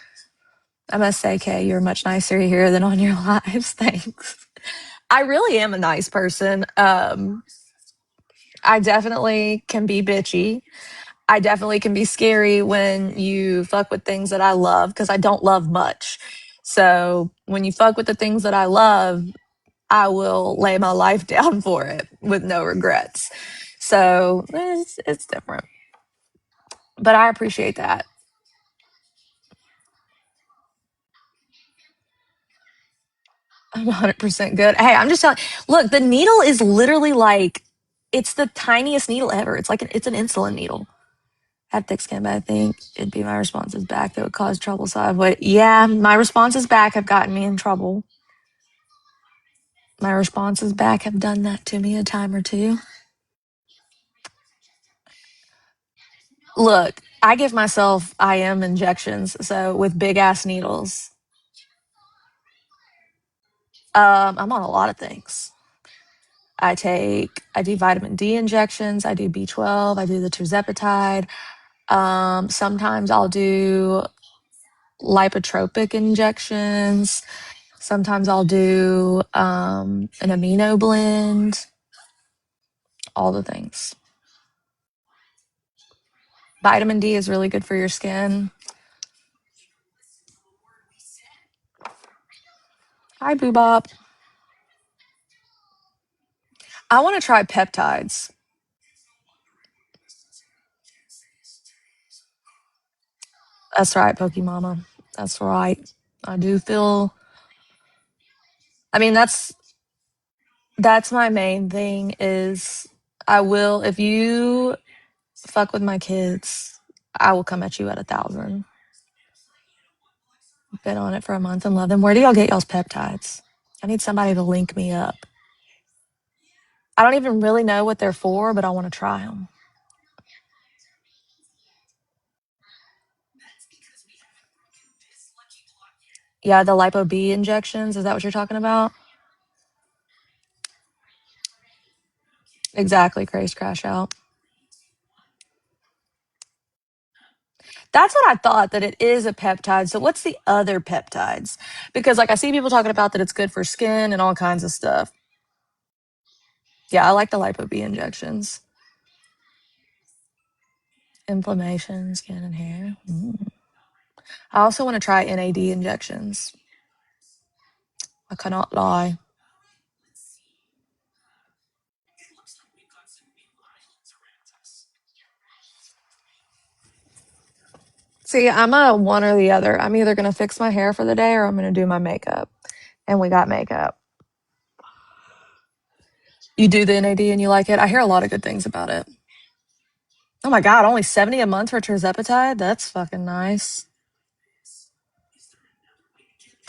I must say, Kay, you're much nicer here than on your lives. Thanks. I really am a nice person. I definitely can be bitchy. I definitely can be scary when you fuck with things that I love because I don't love much. So when you fuck with the things that I love, I will lay my life down for it with no regrets. So it's different. But I appreciate that. I'm 100% good. Hey, I'm just telling. Look, the needle is literally like, it's the tiniest needle ever. It's like it's an insulin needle. I had thick skin, but I think it'd be my responses back that would cause trouble. So I've waited. Yeah, my responses back have gotten me in trouble. My responses back have done that to me a time or two. Look, I give myself IM injections, so with big ass needles. I'm on a lot of things. I do vitamin D injections, I do B12, I do the tirzepatide. Sometimes I'll do lipotropic injections. Sometimes I'll do an amino blend, all the things. Vitamin D is really good for your skin. Hi, Boobop. I want to try peptides. That's right, Pokemama. That's right. I do feel. I mean, that's my main thing is I will, if you fuck with my kids, I will come at you at 1,000. Been on it for a month and love them. Where do y'all get y'all's peptides? I need somebody to link me up. I don't even really know what they're for, but I want to try them. Yeah, the Lipo B injections. Is that what you're talking about? Exactly, Crash Out. That's what I thought, that it is a peptide. So what's the other peptides? Because like I see people talking about that it's good for skin and all kinds of stuff. Yeah, I like the Lipo B injections. Inflammation, skin and hair. I also want to try NAD injections. I cannot lie. See, I'm a one or the other. I'm either going to fix my hair for the day or I'm going to do my makeup. And we got makeup. You do the NAD and you like it? I hear a lot of good things about it. Oh my God, only $70 a month for tirzepatide? That's fucking nice.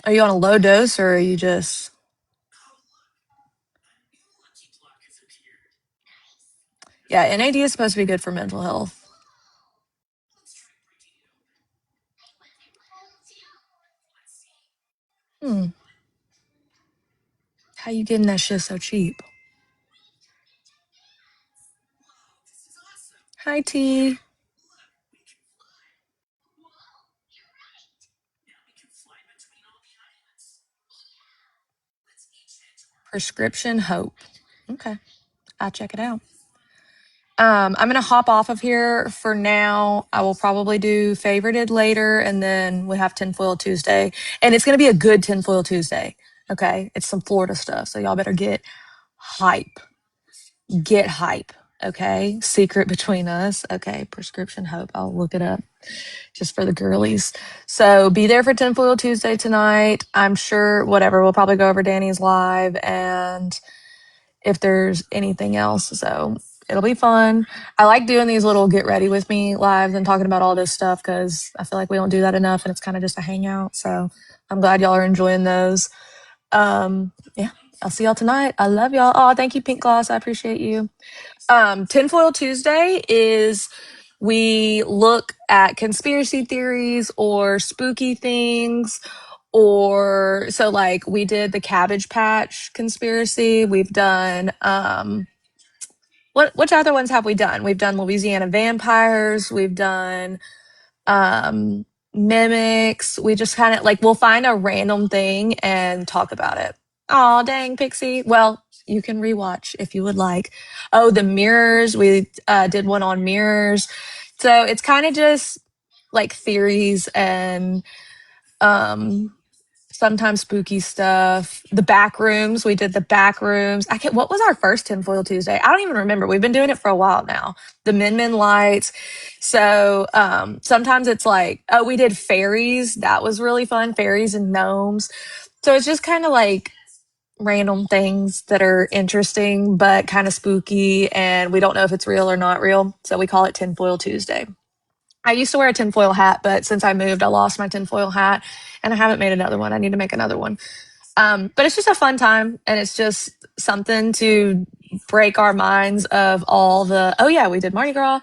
Are you on a low dose or are you just... Yeah, NAD is supposed to be good for mental health. How you getting that shit so cheap? Hi, T. Prescription Hope. Okay, I'll check it out. I'm going to hop off of here for now. I will probably do Favorited later, and then we have Tinfoil Tuesday. And it's going to be a good Tinfoil Tuesday, okay? It's some Florida stuff, so y'all better get hype. Get hype, okay? Secret between us. Okay, Prescription Hope. I'll look it up just for the girlies. So be there for Tinfoil Tuesday tonight. I'm sure, whatever, we'll probably go over Danny's live and if there's anything else. So it'll be fun. I like doing these little get ready with me lives and talking about all this stuff because I feel like we don't do that enough and it's kind of just a hangout. So I'm glad y'all are enjoying those. Yeah, I'll see y'all tonight. I love y'all. Oh, thank you, Pink Gloss. I appreciate you. Tinfoil Tuesday is we look at conspiracy theories or spooky things, or so like we did the Cabbage Patch conspiracy. We've done which other ones have we done? We've done Louisiana vampires, we've done mimics. We just kind of like we'll find a random thing and talk about it. Oh, dang, Pixie. Well, you can rewatch if you would like. Oh, the mirrors. We did one on mirrors. So it's kind of just like theories and sometimes spooky stuff. The back rooms. We did the back rooms. What was our first Tinfoil Tuesday? I don't even remember. We've been doing it for a while now. The Min lights. So sometimes it's like, we did fairies. That was really fun. Fairies and gnomes. So it's just kind of like random things that are interesting but kind of spooky, and we don't know if it's real or not real. So we call it Tinfoil Tuesday. I used to wear a tinfoil hat, but since I moved, I lost my tinfoil hat and I haven't made another one. I need to make another one. But it's just a fun time, and it's just something to break our minds of all the, oh yeah, we did Mardi Gras,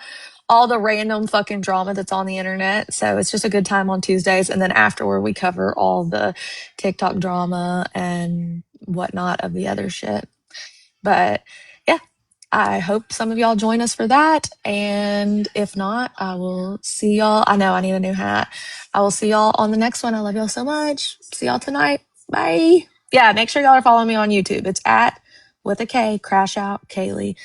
all the random fucking drama that's on the internet. So it's just a good time on Tuesdays. And then afterward, we cover all the TikTok drama and whatnot of the other shit. But yeah, I hope some of y'all join us for that. And if not, I will see y'all. I know I need a new hat. I will see y'all on the next one. I love y'all so much. See y'all tonight. Bye. Yeah, make sure y'all are following me on YouTube. It's at with a K, Crash Out Kaylee.